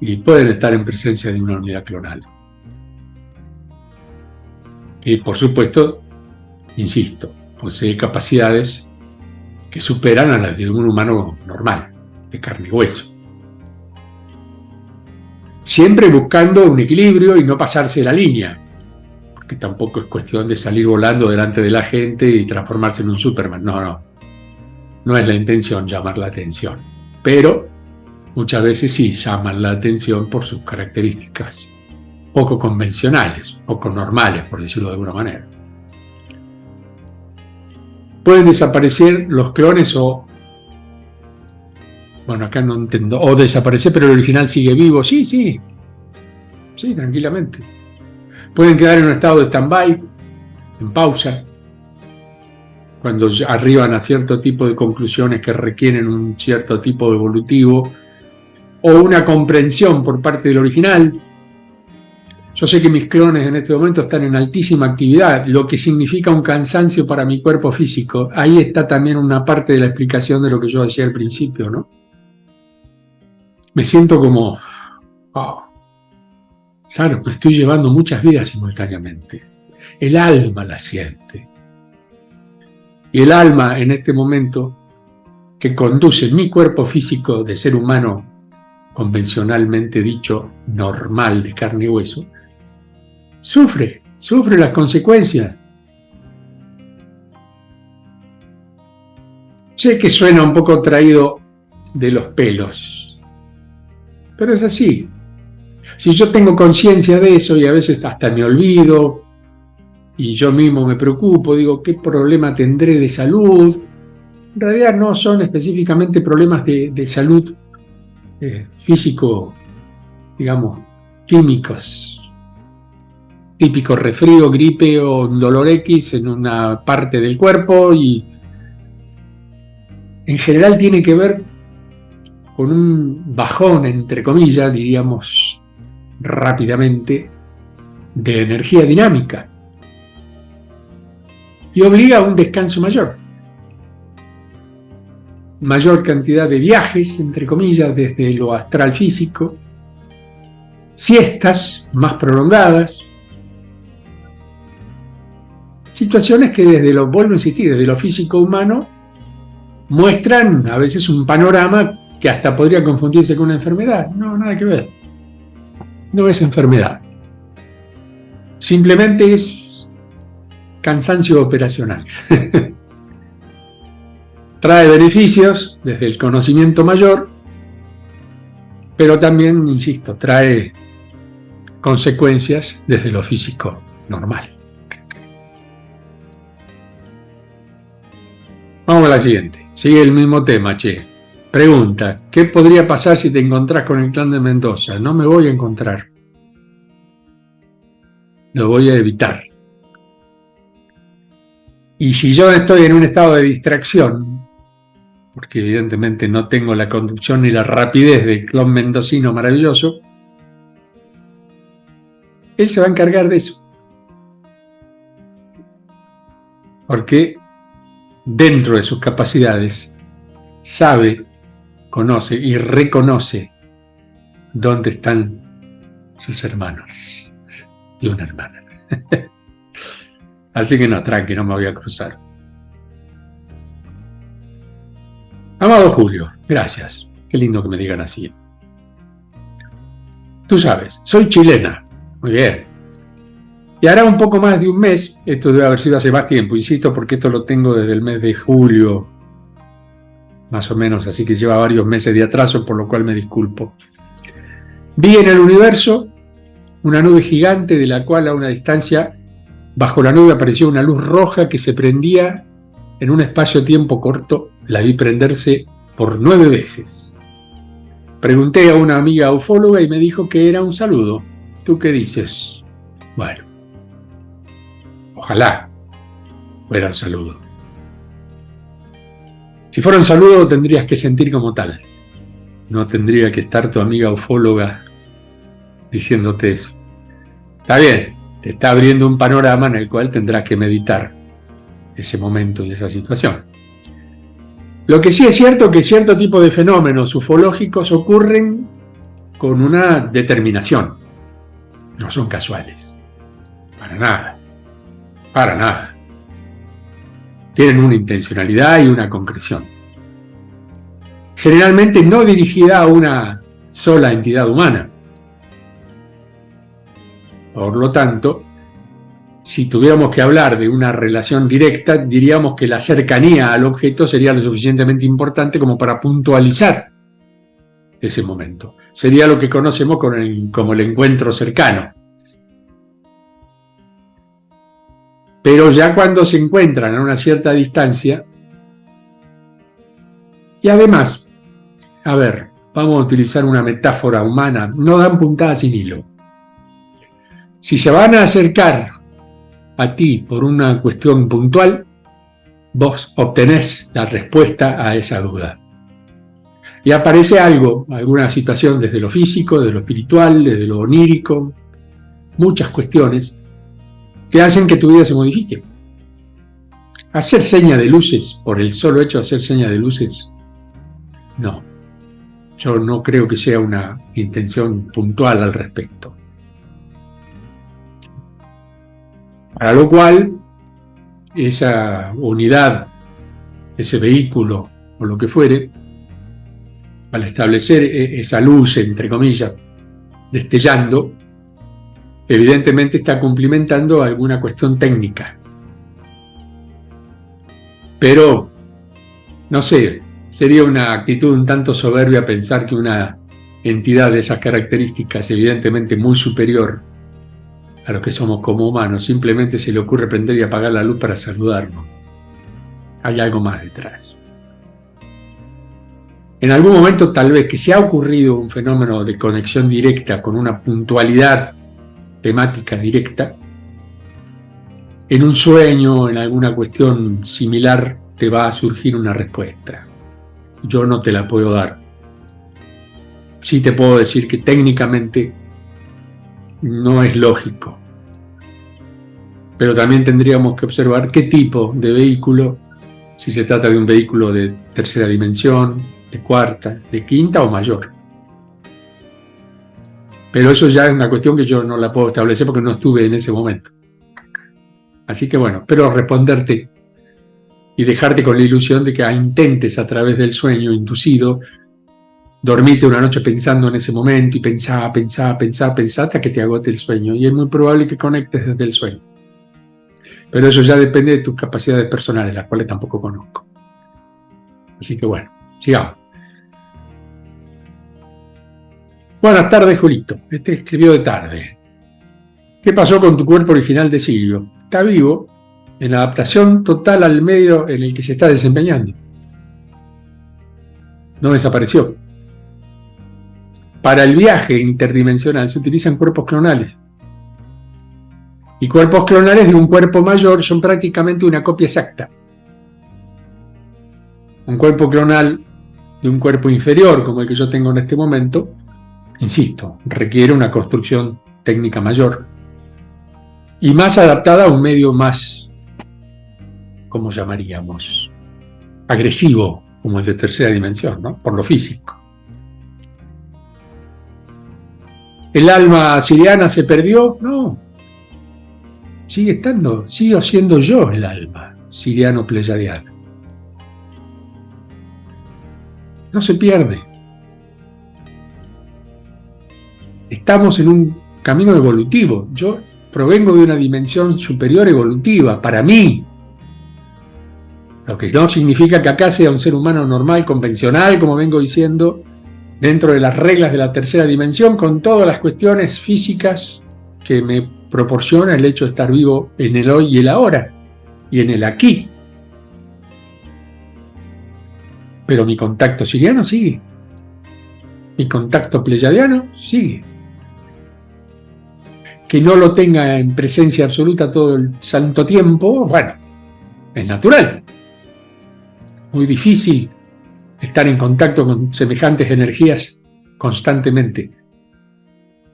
y pueden estar en presencia de una unidad clonal. Y por supuesto, insisto, posee capacidades que superan a las de un humano normal, de carne y hueso. Siempre buscando un equilibrio y no pasarse la línea, porque tampoco es cuestión de salir volando delante de la gente y transformarse en un Superman. No es la intención llamar la atención, pero muchas veces sí llaman la atención por sus características poco convencionales, poco normales, por decirlo de alguna manera. Pueden desaparecer los clones o, bueno, acá no entiendo, o desaparecer pero el original sigue vivo. Sí, tranquilamente. Pueden quedar en un estado de stand-by, en pausa, cuando arriban a cierto tipo de conclusiones que requieren un cierto tipo de evolutivo o una comprensión por parte del original. Yo sé que mis clones en este momento están en altísima actividad, lo que significa un cansancio para mi cuerpo físico. Ahí está también una parte de la explicación de lo que yo decía al principio, ¿no? Me siento como, claro, me estoy llevando muchas vidas simultáneamente. El alma la siente. Y el alma en este momento, que conduce mi cuerpo físico de ser humano, convencionalmente dicho, normal, de carne y hueso, sufre las consecuencias. Sé que suena un poco traído de los pelos, pero es así. Si yo tengo conciencia de eso y a veces hasta me olvido y yo mismo me preocupo, digo, ¿qué problema tendré de salud? En realidad no son específicamente problemas de salud físico, digamos, químicos. típico resfrío, gripe o un dolor X en una parte del cuerpo, y en general tiene que ver con un bajón, entre comillas, diríamos rápidamente, de energía dinámica, y obliga a un descanso mayor cantidad de viajes, entre comillas, desde lo astral físico, siestas más prolongadas, situaciones que vuelvo a insistir, desde lo físico humano muestran a veces un panorama que hasta podría confundirse con una enfermedad. No, nada que ver. No es enfermedad. Simplemente es cansancio operacional. Trae beneficios desde el conocimiento mayor, pero también, insisto, trae consecuencias desde lo físico normal. Vamos a la siguiente. Sigue el mismo tema, che. Pregunta: ¿qué podría pasar si te encontrás con el clan de Mendoza? No me voy a encontrar. Lo voy a evitar. Y si yo estoy en un estado de distracción, porque evidentemente no tengo la conducción ni la rapidez del clon mendocino maravilloso, él se va a encargar de eso. Porque dentro de sus capacidades sabe, conoce y reconoce dónde están sus hermanos y una hermana. Así que no, tranqui, no me voy a cruzar. Amado Julio, gracias. Qué lindo que me digan así. Tú sabes, soy chilena. Muy bien. Y hará un poco más de un mes, esto debe haber sido hace más tiempo, insisto, porque esto lo tengo desde el mes de julio, más o menos, así que lleva varios meses de atraso, por lo cual me disculpo. Vi en el universo una nube gigante de la cual a una distancia, bajo la nube apareció una luz roja que se prendía en un espacio-tiempo corto. La vi prenderse por 9 veces. Pregunté a una amiga ufóloga y me dijo que era un saludo. ¿Tú qué dices? Bueno, ojalá fuera un saludo. Si fuera un saludo tendrías que sentir como tal. No tendría que estar tu amiga ufóloga diciéndote eso. Está bien, te está abriendo un panorama en el cual tendrás que meditar ese momento y esa situación. Lo que sí es cierto es que cierto tipo de fenómenos ufológicos ocurren con una determinación. No son casuales. Para nada. Para nada. Tienen una intencionalidad y una concreción. Generalmente no dirigida a una sola entidad humana. Por lo tanto, si tuviéramos que hablar de una relación directa, diríamos que la cercanía al objeto sería lo suficientemente importante como para puntualizar ese momento. Sería lo que conocemos como el encuentro cercano. Pero ya cuando se encuentran a una cierta distancia, y además, a ver, vamos a utilizar una metáfora humana, no dan puntada sin hilo. Si se van a acercar a ti por una cuestión puntual, vos obtenés la respuesta a esa duda. Y aparece algo, alguna situación desde lo físico, desde lo espiritual, desde lo onírico, muchas cuestiones que hacen que tu vida se modifique. Hacer seña de luces, por el solo hecho de hacer seña de luces, no. Yo no creo que sea una intención puntual al respecto. Para lo cual, esa unidad, ese vehículo o lo que fuere, al establecer esa luz, entre comillas, destellando, evidentemente está cumplimentando alguna cuestión técnica. Pero, no sé, sería una actitud un tanto soberbia pensar que una entidad de esas características, evidentemente muy superior a los que somos como humanos, simplemente se le ocurre prender y apagar la luz para saludarnos. Hay algo más detrás. En algún momento, tal vez, que se ha ocurrido un fenómeno de conexión directa con una puntualidad temática directa, en un sueño, en alguna cuestión similar, te va a surgir una respuesta. Yo no te la puedo dar. Sí te puedo decir que técnicamente no es lógico. Pero también tendríamos que observar qué tipo de vehículo, si se trata de un vehículo de tercera dimensión, de cuarta, de quinta o mayor. Pero eso ya es una cuestión que yo no la puedo establecer porque no estuve en ese momento. Así que bueno, espero responderte y dejarte con la ilusión de que intentes a través del sueño inducido dormirte una noche pensando en ese momento y pensá hasta que te agote el sueño. Y es muy probable que conectes desde el sueño. Pero eso ya depende de tus capacidades personales, las cuales tampoco conozco. Así que bueno, sigamos. Buenas tardes, Julito. Este escribió de tarde. ¿Qué pasó con tu cuerpo original de Silvio? Está vivo, en adaptación total al medio en el que se está desempeñando. No desapareció. Para el viaje interdimensional se utilizan cuerpos clonales. Y cuerpos clonales de un cuerpo mayor son prácticamente una copia exacta. Un cuerpo clonal de un cuerpo inferior, como el que yo tengo en este momento, insisto, requiere una construcción técnica mayor y más adaptada a un medio más, ¿cómo llamaríamos? Agresivo, como el de tercera dimensión, ¿no? Por lo físico. ¿El alma siriana se perdió? No. Sigue estando, sigo siendo yo el alma siriano-pleyadiana. No se pierde. Estamos en un camino evolutivo. Yo provengo de una dimensión superior evolutiva, para mí. Lo que no significa que acá sea un ser humano normal, convencional, como vengo diciendo, dentro de las reglas de la tercera dimensión, con todas las cuestiones físicas que me proporciona el hecho de estar vivo en el hoy y el ahora, y en el aquí. Pero mi contacto siriano sigue. Mi contacto pleyadiano sigue. Que no lo tenga en presencia absoluta todo el santo tiempo, bueno, es natural. Muy difícil estar en contacto con semejantes energías constantemente.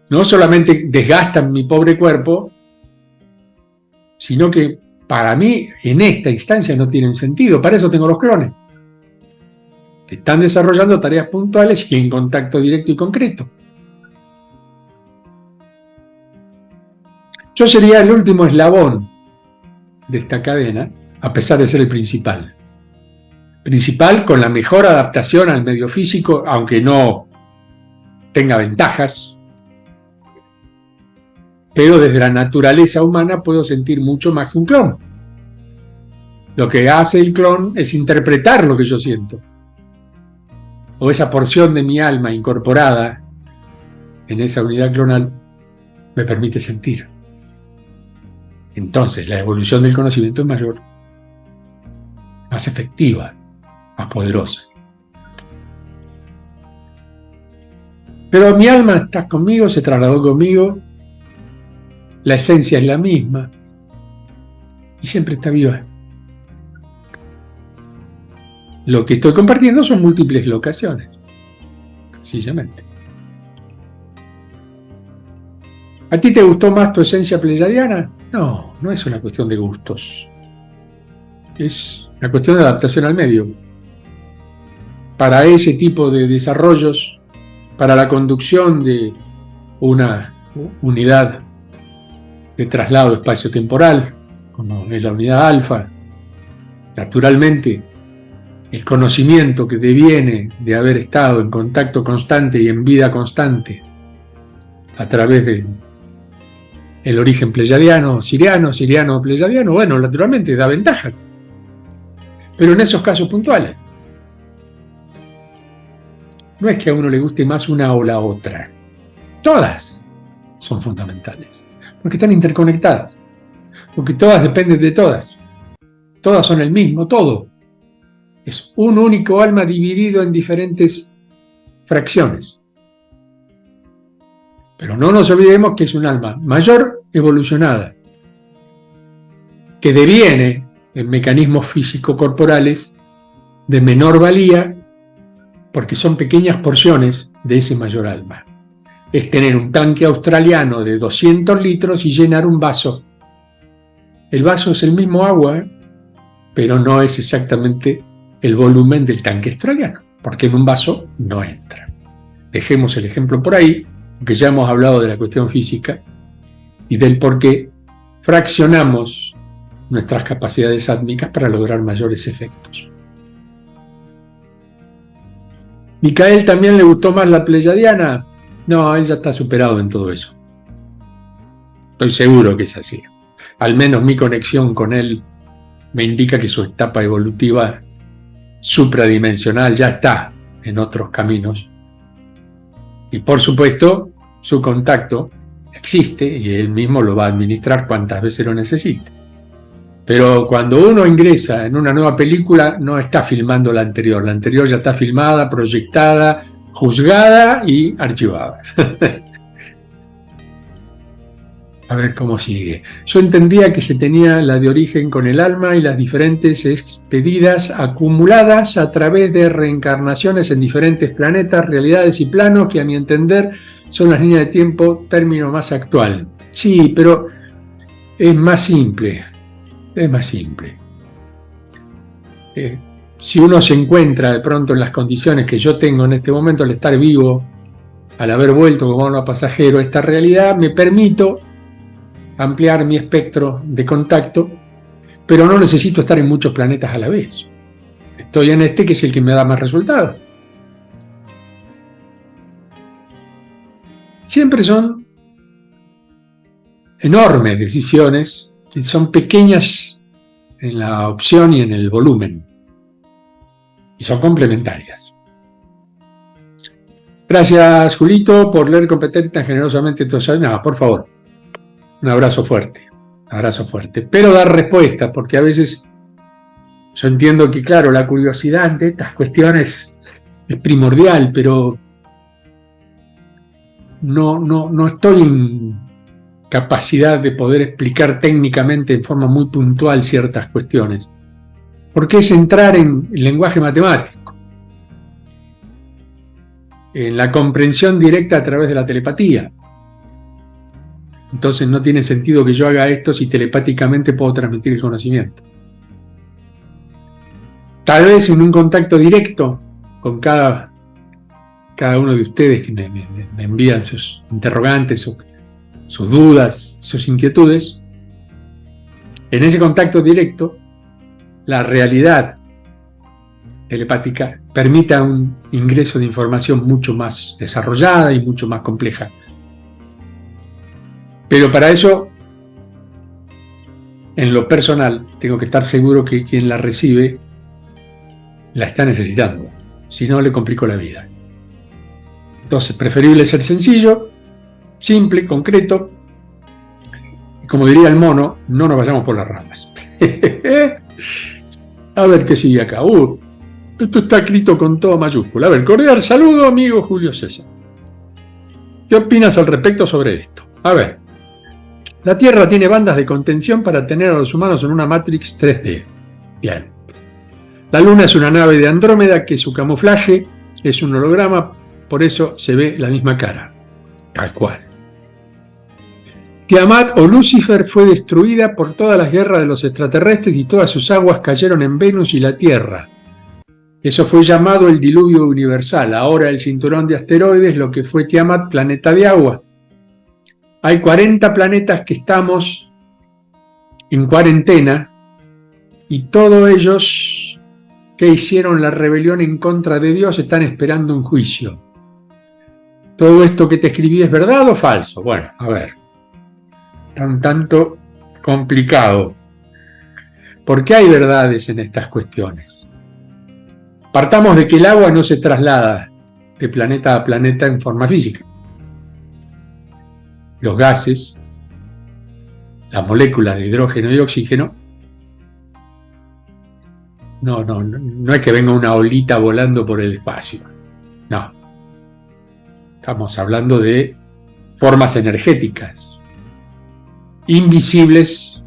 No solamente desgastan mi pobre cuerpo, sino que para mí en esta instancia no tienen sentido. Para eso tengo los clones, que están desarrollando tareas puntuales y en contacto directo y concreto. Yo sería el último eslabón de esta cadena, a pesar de ser el principal. Principal con la mejor adaptación al medio físico, aunque no tenga ventajas, pero desde la naturaleza humana puedo sentir mucho más que un clon. Lo que hace el clon es interpretar lo que yo siento, o esa porción de mi alma incorporada en esa unidad clonal me permite sentir. Entonces la evolución del conocimiento es mayor, más efectiva, más poderosa. Pero mi alma está conmigo, se trasladó conmigo, la esencia es la misma y siempre está viva. Lo que estoy compartiendo son múltiples locaciones, sencillamente. ¿A ti te gustó más tu esencia pleyadiana? No, no es una cuestión de gustos. Es una cuestión de adaptación al medio. Para ese tipo de desarrollos, para la conducción de una unidad de traslado espacio-temporal, como es la unidad alfa, naturalmente, el conocimiento que deviene de haber estado en contacto constante y en vida constante a través de el origen pleyadiano, siriano, pleyadiano, bueno, naturalmente da ventajas. Pero en esos casos puntuales. No es que a uno le guste más una o la otra. Todas son fundamentales. Porque están interconectadas. Porque todas dependen de todas. Todas son el mismo todo. Es un único alma dividido en diferentes fracciones. Pero no nos olvidemos que es un alma mayor evolucionada. que deviene en mecanismos físico-corporales de menor valía porque son pequeñas porciones de ese mayor alma. Es tener un tanque australiano de 200 litros y llenar un vaso. El vaso es el mismo agua, pero no es exactamente el volumen del tanque australiano, porque en un vaso no entra. Dejemos el ejemplo por ahí, porque ya hemos hablado de la cuestión física y del por qué fraccionamos nuestras capacidades átmicas para lograr mayores efectos. ¿Micael también le gustó más la pleyadiana? No, él ya está superado en todo eso. Estoy seguro que es así. Al menos mi conexión con él me indica que su etapa evolutiva supradimensional ya está en otros caminos. Y por supuesto, su contacto existe y él mismo lo va a administrar cuantas veces lo necesite. Pero cuando uno ingresa en una nueva película, no está filmando la anterior. La anterior ya está filmada, proyectada, juzgada y archivada. A ver cómo sigue. Yo entendía que se tenía la de origen con el alma y las diferentes expedidas acumuladas a través de reencarnaciones en diferentes planetas, realidades y planos que a mi entender son las líneas de tiempo término más actual. Sí, pero es más simple. Es más simple. Si uno se encuentra de pronto en las condiciones que yo tengo en este momento al estar vivo, al haber vuelto como un pasajero a esta realidad, me permito ampliar mi espectro de contacto, pero no necesito estar en muchos planetas a la vez. Estoy en este que es el que me da más resultados. Siempre son enormes decisiones que son pequeñas en la opción y en el volumen, y son complementarias. Gracias, Julito, por leer competente tan generosamente tus años. No, por favor, un abrazo fuerte, pero dar respuesta, porque a veces yo entiendo que, claro, la curiosidad de estas cuestiones es primordial, pero no estoy en capacidad de poder explicar técnicamente en forma muy puntual ciertas cuestiones, porque es entrar en el lenguaje matemático, en la comprensión directa a través de la telepatía. Entonces no tiene sentido que yo haga esto si telepáticamente puedo transmitir el conocimiento. Tal vez en un contacto directo con cada uno de ustedes que me envían sus interrogantes, sus dudas, sus inquietudes, en ese contacto directo, la realidad telepática permita un ingreso de información mucho más desarrollada y mucho más compleja. Pero para eso, en lo personal, tengo que estar seguro que quien la recibe la está necesitando. Si no, le complico la vida. Entonces, preferible ser sencillo, simple, concreto. Y como diría el mono, no nos vayamos por las ramas. A ver qué sigue acá. Esto está escrito con toda mayúscula. A ver, cordial saludo, amigo Julio César. ¿Qué opinas al respecto sobre esto? A ver. La Tierra tiene bandas de contención para tener a los humanos en una Matrix 3D. Bien. La Luna es una nave de Andrómeda que su camuflaje es un holograma, por eso se ve la misma cara. Tal cual. Tiamat o Lucifer fue destruida por todas las guerras de los extraterrestres y todas sus aguas cayeron en Venus y la Tierra. Eso fue llamado el diluvio universal. Ahora el cinturón de asteroides, lo que fue Tiamat, planeta de agua. Hay 40 planetas que estamos en cuarentena y todos ellos que hicieron la rebelión en contra de Dios están esperando un juicio. ¿Todo esto que te escribí es verdad o falso? Bueno, a ver, un tanto complicado, porque hay verdades en estas cuestiones. Partamos de que el agua no se traslada de planeta a planeta en forma física. Los gases, las moléculas de hidrógeno y oxígeno, no es que venga una olita volando por el espacio. No. Estamos hablando de formas energéticas, invisibles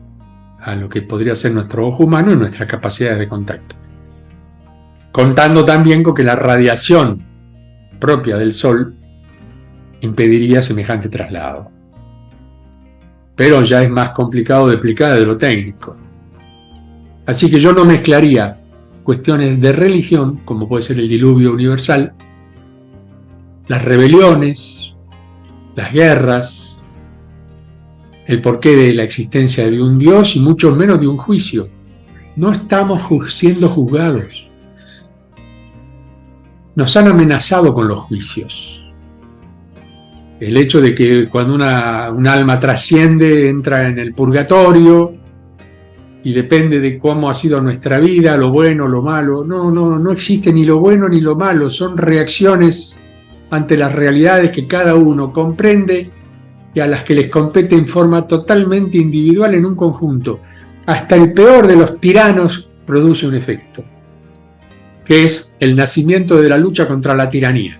a lo que podría ser nuestro ojo humano y nuestras capacidades de contacto. Contando también con que la radiación propia del Sol impediría semejante traslado. Pero ya es más complicado de explicar desde lo técnico. Así que yo no mezclaría cuestiones de religión, como puede ser el diluvio universal, las rebeliones, las guerras, el porqué de la existencia de un Dios y mucho menos de un juicio. No estamos siendo juzgados. Nos han amenazado con los juicios. El hecho de que cuando un alma trasciende, entra en el purgatorio y depende de cómo ha sido nuestra vida, lo bueno, lo malo. No existe ni lo bueno ni lo malo. Son reacciones ante las realidades que cada uno comprende y a las que les compete en forma totalmente individual en un conjunto. Hasta el peor de los tiranos produce un efecto, que es el nacimiento de la lucha contra la tiranía.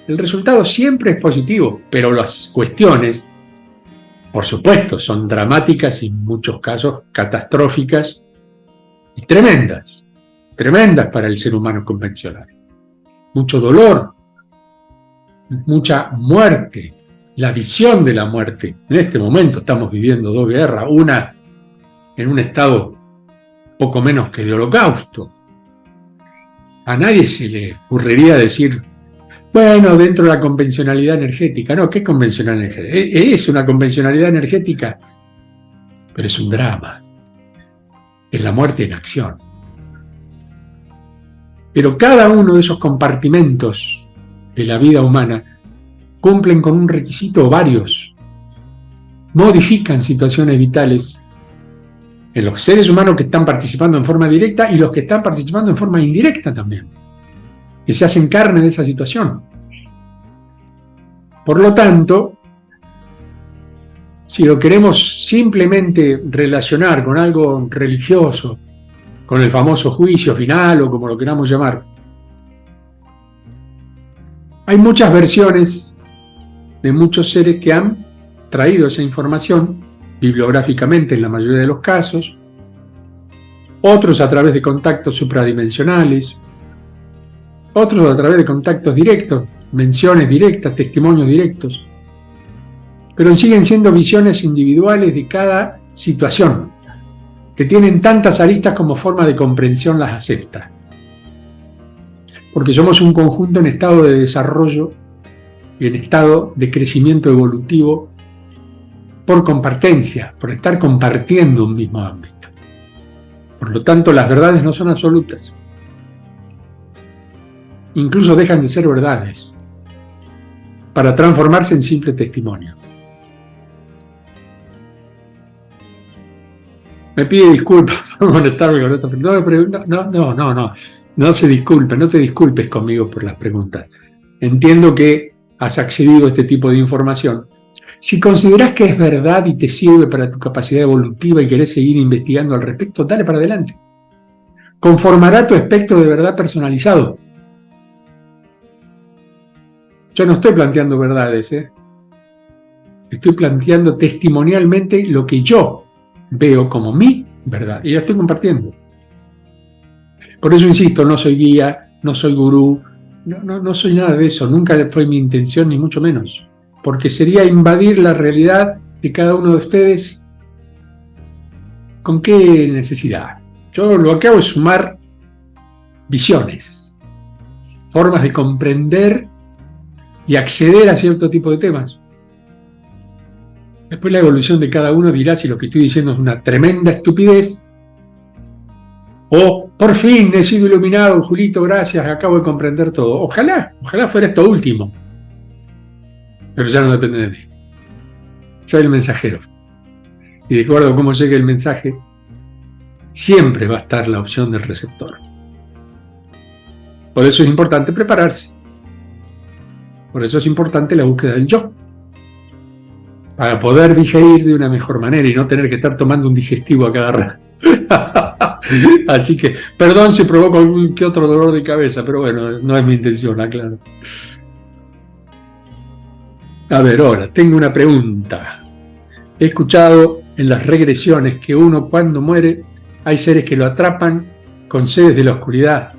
El resultado siempre es positivo, pero las cuestiones, por supuesto, son dramáticas y en muchos casos catastróficas y tremendas para el ser humano convencional. Mucho dolor, mucha muerte, la visión de la muerte. En este momento estamos viviendo dos guerras, una en un estado poco menos que de holocausto. A nadie se le ocurriría decir, bueno, dentro de la convencionalidad energética. No, ¿qué convencional energética? Es una convencionalidad energética, pero es un drama. Es la muerte en acción. Pero cada uno de esos compartimentos de la vida humana cumplen con un requisito o varios. Modifican situaciones vitales en los seres humanos que están participando en forma directa y los que están participando en forma indirecta también, que se hacen carne de esa situación. Por lo tanto, si lo queremos simplemente relacionar con algo religioso, con el famoso juicio final o como lo queramos llamar, hay muchas versiones de muchos seres que han traído esa información bibliográficamente en la mayoría de los casos, otros a través de contactos supradimensionales, otros a través de contactos directos, menciones directas, testimonios directos, pero siguen siendo visiones individuales de cada situación, que tienen tantas aristas como forma de comprensión las acepta. Porque somos un conjunto en estado de desarrollo y en estado de crecimiento evolutivo por compartencia, por estar compartiendo un mismo ámbito. Por lo tanto, las verdades no son absolutas. Incluso dejan de ser verdades para transformarse en simple testimonio. Me pide disculpas por molestarme con esta pregunta. No se disculpe, no te disculpes conmigo por las preguntas. Entiendo que has accedido a este tipo de información. Si consideras que es verdad y te sirve para tu capacidad evolutiva y querés seguir investigando al respecto, dale para adelante. Conformará tu espectro de verdad personalizado. Yo no estoy planteando verdades, Estoy planteando testimonialmente lo que yo veo como mi verdad y la estoy compartiendo. Por eso insisto, no soy guía, no soy gurú, no soy nada de eso, nunca fue mi intención ni mucho menos, porque sería invadir la realidad de cada uno de ustedes. ¿Con qué necesidad? Yo lo que hago es sumar visiones, formas de comprender y acceder a cierto tipo de temas. Después la evolución de cada uno dirá si lo que estoy diciendo es una tremenda estupidez o por fin he sido iluminado, Julito, gracias, acabo de comprender todo. Ojalá fuera esto último. Pero ya no depende de mí. Soy el mensajero. Y de acuerdo a cómo llegue el mensaje, siempre va a estar la opción del receptor. Por eso es importante prepararse. Por eso es importante la búsqueda del yo. Para poder digerir de una mejor manera y no tener que estar tomando un digestivo a cada rato. Así que, perdón si provoco algún que otro dolor de cabeza, pero bueno, no es mi intención, aclaro. A ver, ahora, tengo una pregunta. He escuchado en las regresiones que uno cuando muere hay seres que lo atrapan con sedes de la oscuridad.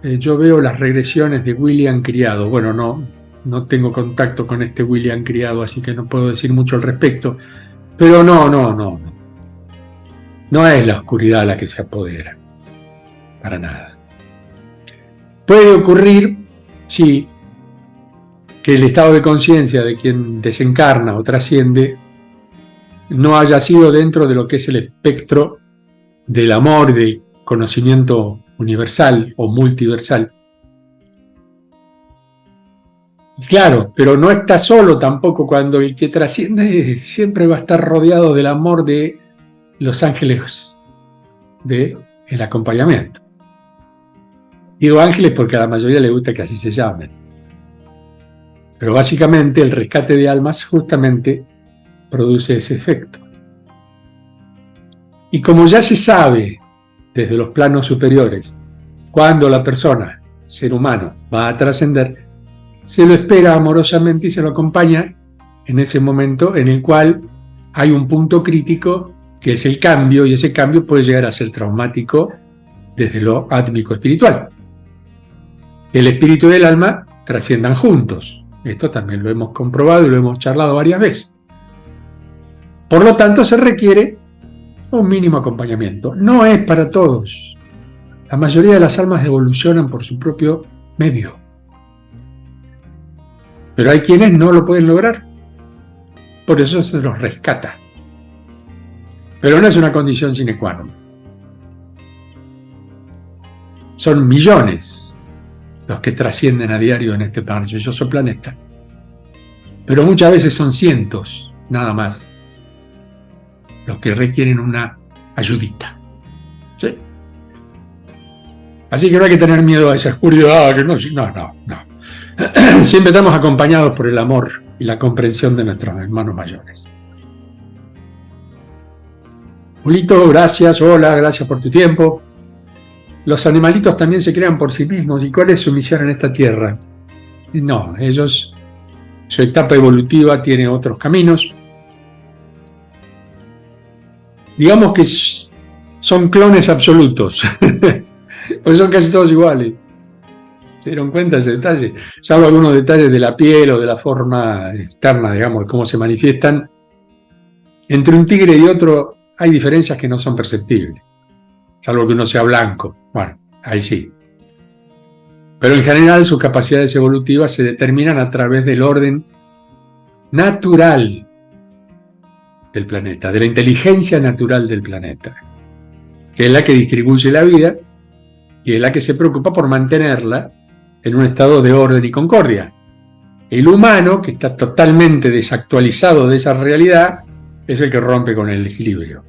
Yo veo las regresiones de William Criado. Bueno, no tengo contacto con este William Criado, así que no puedo decir mucho al respecto. Pero no. No es la oscuridad la que se apodera. Para nada. Puede ocurrir, sí, que el estado de conciencia de quien desencarna o trasciende no haya sido dentro de lo que es el espectro del amor y del conocimiento universal o multiversal. Claro, pero no está solo tampoco cuando el que trasciende siempre va a estar rodeado del amor de los ángeles del acompañamiento. Digo ángeles porque a la mayoría le gusta que así se llamen. Pero básicamente el rescate de almas justamente produce ese efecto. Y como ya se sabe desde los planos superiores cuando la persona, ser humano, va a trascender, se lo espera amorosamente y se lo acompaña en ese momento en el cual hay un punto crítico que es el cambio, y ese cambio puede llegar a ser traumático desde lo átmico espiritual. El espíritu y el alma trasciendan juntos. Esto también lo hemos comprobado y lo hemos charlado varias veces. Por lo tanto, se requiere un mínimo acompañamiento. No es para todos. La mayoría de las almas evolucionan por su propio medio. Pero hay quienes no lo pueden lograr. Por eso se los rescata. Pero no es una condición sine qua non. Son millones los que trascienden a diario en este maravilloso planeta. Pero muchas veces son cientos, nada más, los que requieren una ayudita. ¿Sí? Así que no hay que tener miedo a esa oscuridad, que no. Siempre estamos acompañados por el amor y la comprensión de nuestros hermanos mayores. Julito, gracias, hola, gracias por tu tiempo. Los animalitos también se crean por sí mismos. ¿Y cuál es su misión en esta tierra? No, ellos, su etapa evolutiva tiene otros caminos. Digamos que son clones absolutos, pues son casi todos iguales. ¿Se dieron cuenta de ese detalle? Salvo algunos detalles de la piel o de la forma externa, digamos, de cómo se manifiestan. Entre un tigre y otro hay diferencias que no son perceptibles, salvo que uno sea blanco. Bueno, ahí sí. Pero en general sus capacidades evolutivas se determinan a través del orden natural del planeta, de la inteligencia natural del planeta, que es la que distribuye la vida y es la que se preocupa por mantenerla en un estado de orden y concordia. El humano, que está totalmente desactualizado de esa realidad, es el que rompe con el equilibrio.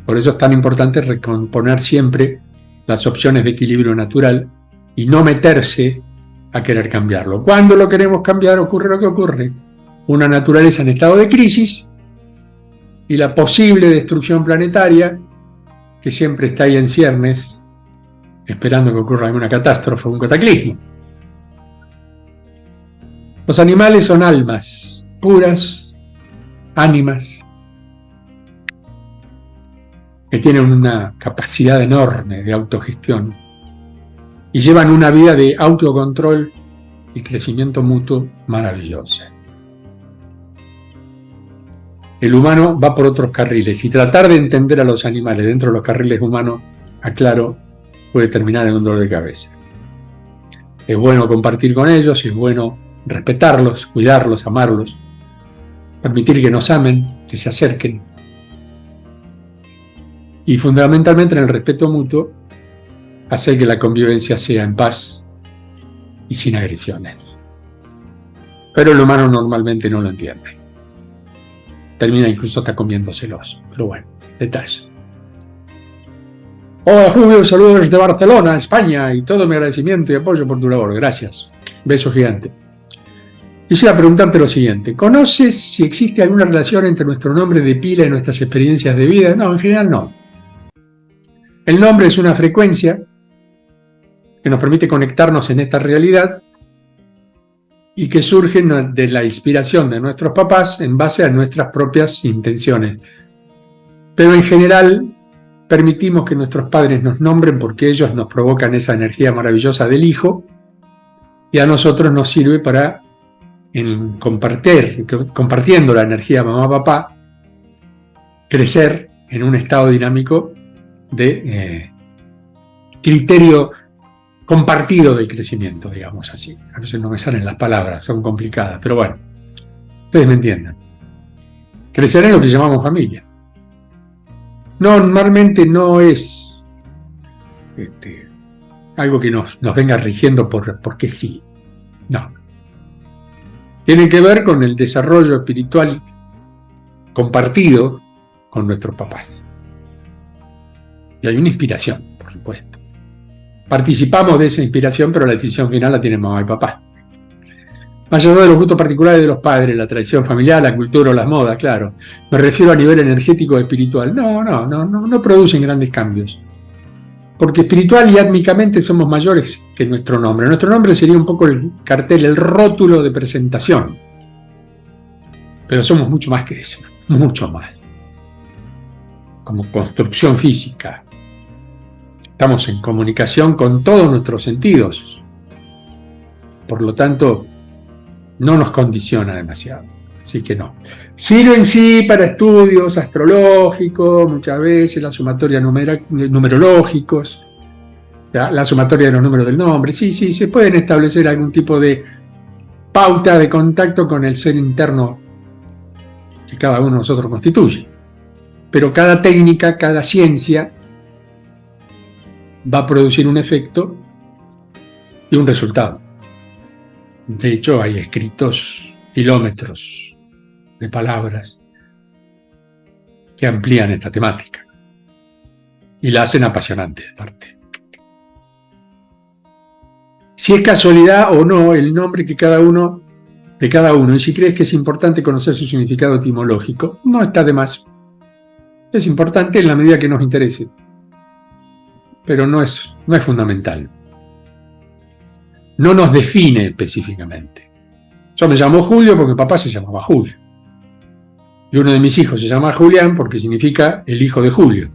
Por eso es tan importante recomponer siempre las opciones de equilibrio natural y no meterse a querer cambiarlo. Cuando lo queremos cambiar ocurre lo que ocurre. Una naturaleza en estado de crisis y la posible destrucción planetaria que siempre está ahí en ciernes esperando que ocurra alguna catástrofe o un cataclismo. Los animales son almas puras, ánimas, que tienen una capacidad enorme de autogestión y llevan una vida de autocontrol y crecimiento mutuo maravillosa. El humano va por otros carriles y tratar de entender a los animales dentro de los carriles humanos, aclaro, puede terminar en un dolor de cabeza. Es bueno compartir con ellos, es bueno respetarlos, cuidarlos, amarlos, permitir que nos amen, que se acerquen. Y fundamentalmente en el respeto mutuo, hacer que la convivencia sea en paz y sin agresiones. Pero el humano normalmente no lo entiende. Termina incluso hasta comiéndoselos. Pero bueno, detalle. Hola Julio, saludos desde Barcelona, España, y todo mi agradecimiento y apoyo por tu labor. Gracias. Beso gigante. Quisiera preguntarte lo siguiente. ¿Conoces si existe alguna relación entre nuestro nombre de pila y nuestras experiencias de vida? No, en general no. El nombre es una frecuencia que nos permite conectarnos en esta realidad y que surgen de la inspiración de nuestros papás en base a nuestras propias intenciones. Pero en general permitimos que nuestros padres nos nombren porque ellos nos provocan esa energía maravillosa del hijo y a nosotros nos sirve para compartiendo la energía mamá-papá, crecer en un estado dinámico de criterio compartido del crecimiento, digamos así. A veces no me salen las palabras, son complicadas, pero bueno, ustedes me entiendan. Crecer en lo que llamamos familia. Normalmente no es algo que nos venga rigiendo porque sí. No. Tiene que ver con el desarrollo espiritual compartido con nuestros papás. Y hay una inspiración, por supuesto. Participamos de esa inspiración, pero la decisión final la tienen mamá y papá. Más allá de los gustos particulares de los padres, la tradición familiar, la cultura o las modas, claro. Me refiero a nivel energético o espiritual. No producen grandes cambios. Porque espiritual y átmicamente somos mayores que nuestro nombre. Nuestro nombre sería un poco el cartel, el rótulo de presentación. Pero somos mucho más que eso, mucho más. Como construcción física. Estamos en comunicación con todos nuestros sentidos. Por lo tanto, no nos condiciona demasiado. Así que no. Sirven sí para estudios astrológicos, muchas veces la sumatoria numerológicos, la sumatoria de los números del nombre. Sí, se pueden establecer algún tipo de pauta de contacto con el ser interno que cada uno de nosotros constituye. Pero cada técnica, cada ciencia va a producir un efecto y un resultado. De hecho, hay escritos kilómetros de palabras que amplían esta temática y la hacen apasionante, aparte. Si es casualidad o no el nombre de cada uno, y si crees que es importante conocer su significado etimológico, no está de más. Es importante en la medida que nos interese, pero no es fundamental. No nos define específicamente. Yo me llamo Julio porque mi papá se llamaba Julio. Y uno de mis hijos se llama Julián porque significa el hijo de Julio.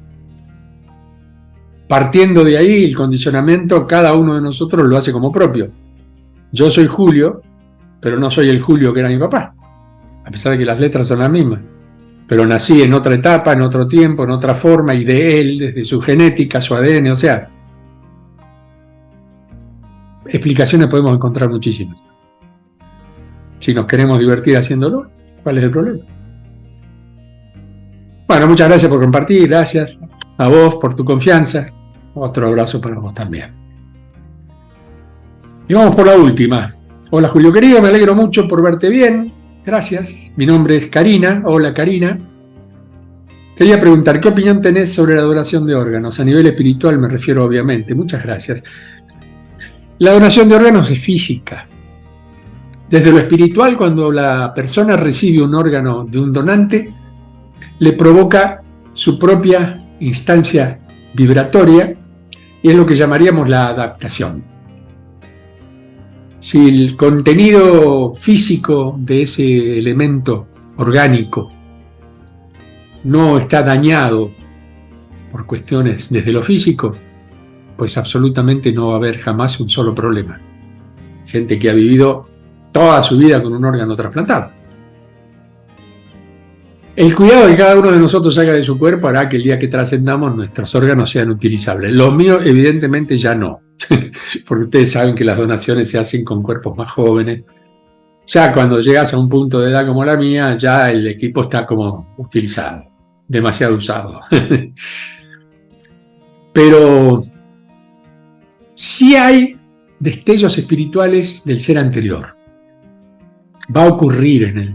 Partiendo de ahí, el condicionamiento, cada uno de nosotros lo hace como propio. Yo soy Julio, pero no soy el Julio que era mi papá, a pesar de que las letras son las mismas. Pero nací en otra etapa, en otro tiempo, en otra forma, y de él, desde su genética, su ADN, o sea, explicaciones podemos encontrar muchísimas. Si nos queremos divertir haciéndolo, ¿cuál es el problema? Bueno, muchas gracias por compartir, gracias a vos por tu confianza. Otro abrazo para vos también. Y vamos por la última. Hola Julio querido, me alegro mucho por verte bien. Gracias. Mi nombre es Karina. Hola Karina. Quería preguntar, ¿qué opinión tenés sobre la donación de órganos? A nivel espiritual me refiero obviamente. Muchas gracias. La donación de órganos es física. Desde lo espiritual, cuando la persona recibe un órgano de un donante, le provoca su propia instancia vibratoria y es lo que llamaríamos la adaptación. Si el contenido físico de ese elemento orgánico no está dañado por cuestiones desde lo físico, pues absolutamente no va a haber jamás un solo problema. Gente que ha vivido toda su vida con un órgano trasplantado. El cuidado que cada uno de nosotros haga de su cuerpo hará que el día que trascendamos nuestros órganos sean utilizables. Los míos evidentemente ya no, porque ustedes saben que las donaciones se hacen con cuerpos más jóvenes. Ya cuando llegas a un punto de edad como la mía, ya el equipo está como utilizado, demasiado usado. Pero sí hay destellos espirituales del ser anterior. Va a ocurrir en él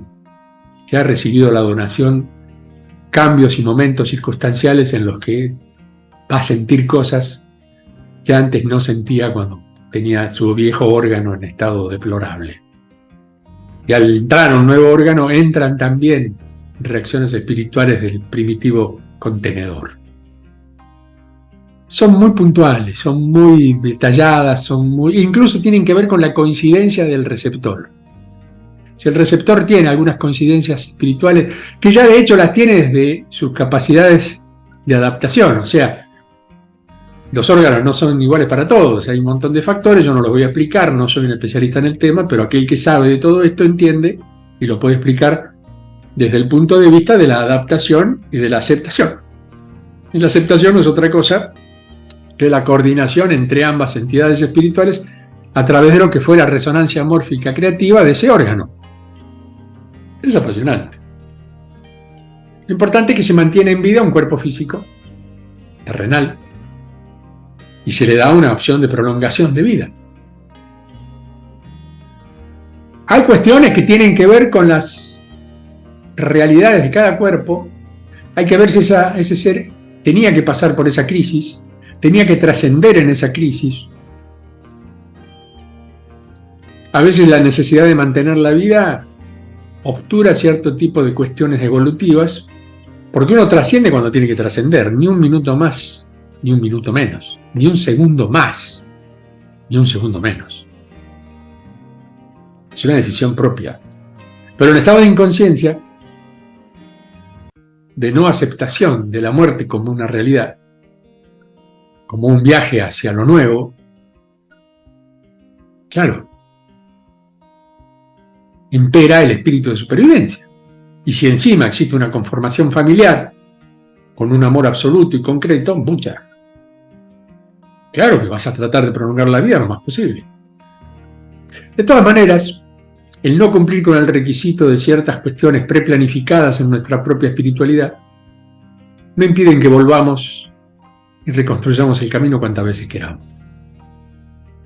que ha recibido la donación cambios y momentos circunstanciales en los que va a sentir cosas que antes no sentía cuando tenía su viejo órgano en estado deplorable. Y al entrar a un nuevo órgano entran también reacciones espirituales del primitivo contenedor. Son muy puntuales, son muy detalladas, incluso tienen que ver con la coincidencia del receptor. Si el receptor tiene algunas coincidencias espirituales, que ya de hecho las tiene desde sus capacidades de adaptación, o sea, los órganos no son iguales para todos, hay un montón de factores, yo no los voy a explicar, no soy un especialista en el tema, pero aquel que sabe de todo esto entiende y lo puede explicar desde el punto de vista de la adaptación y de la aceptación. Y la aceptación no es otra cosa que la coordinación entre ambas entidades espirituales a través de lo que fue la resonancia mórfica creativa de ese órgano. Es apasionante. Lo importante es que se mantiene en vida un cuerpo físico, terrenal, y se le da una opción de prolongación de vida. Hay cuestiones que tienen que ver con las realidades de cada cuerpo. Hay que ver si ese ser tenía que pasar por esa crisis, tenía que trascender en esa crisis. A veces la necesidad de mantener la vida obtura cierto tipo de cuestiones evolutivas, porque uno trasciende cuando tiene que trascender, ni un minuto más, ni un minuto menos, ni un segundo más, ni un segundo menos. Es una decisión propia. Pero en estado de inconsciencia, de no aceptación de la muerte como una realidad, como un viaje hacia lo nuevo, claro, impera el espíritu de supervivencia. Y si encima existe una conformación familiar con un amor absoluto y concreto, mucha. Claro que vas a tratar de prolongar la vida lo más posible. De todas maneras, el no cumplir con el requisito de ciertas cuestiones preplanificadas en nuestra propia espiritualidad no impiden que volvamos y reconstruyamos el camino cuantas veces queramos.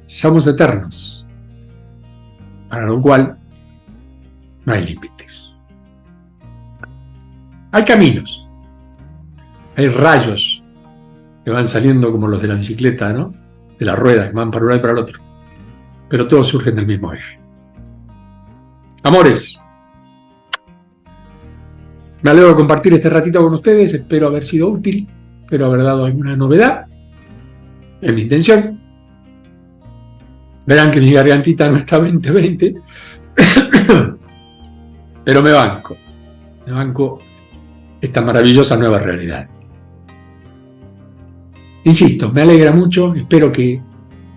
Somos eternos, para lo cual no hay límites. Hay caminos, hay rayos que van saliendo como los de la bicicleta, ¿no? De la rueda, que van para un lado y para el otro. Pero todos surgen del mismo eje. Amores, me alegro de compartir este ratito con ustedes, espero haber sido útil, espero haber dado alguna novedad, es mi intención. Verán que mi gargantita no está 20-20, pero me banco esta maravillosa nueva realidad. Insisto, me alegra mucho, espero que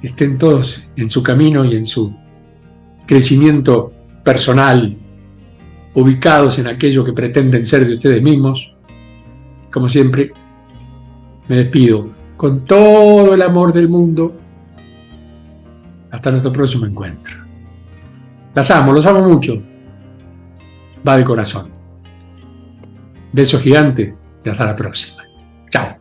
estén todos en su camino y en su crecimiento personal, ubicados en aquello que pretenden ser de ustedes mismos. Como siempre, me despido con todo el amor del mundo. Hasta nuestro próximo encuentro. Los amo mucho. Va de corazón. Beso gigante y hasta la próxima. Chao.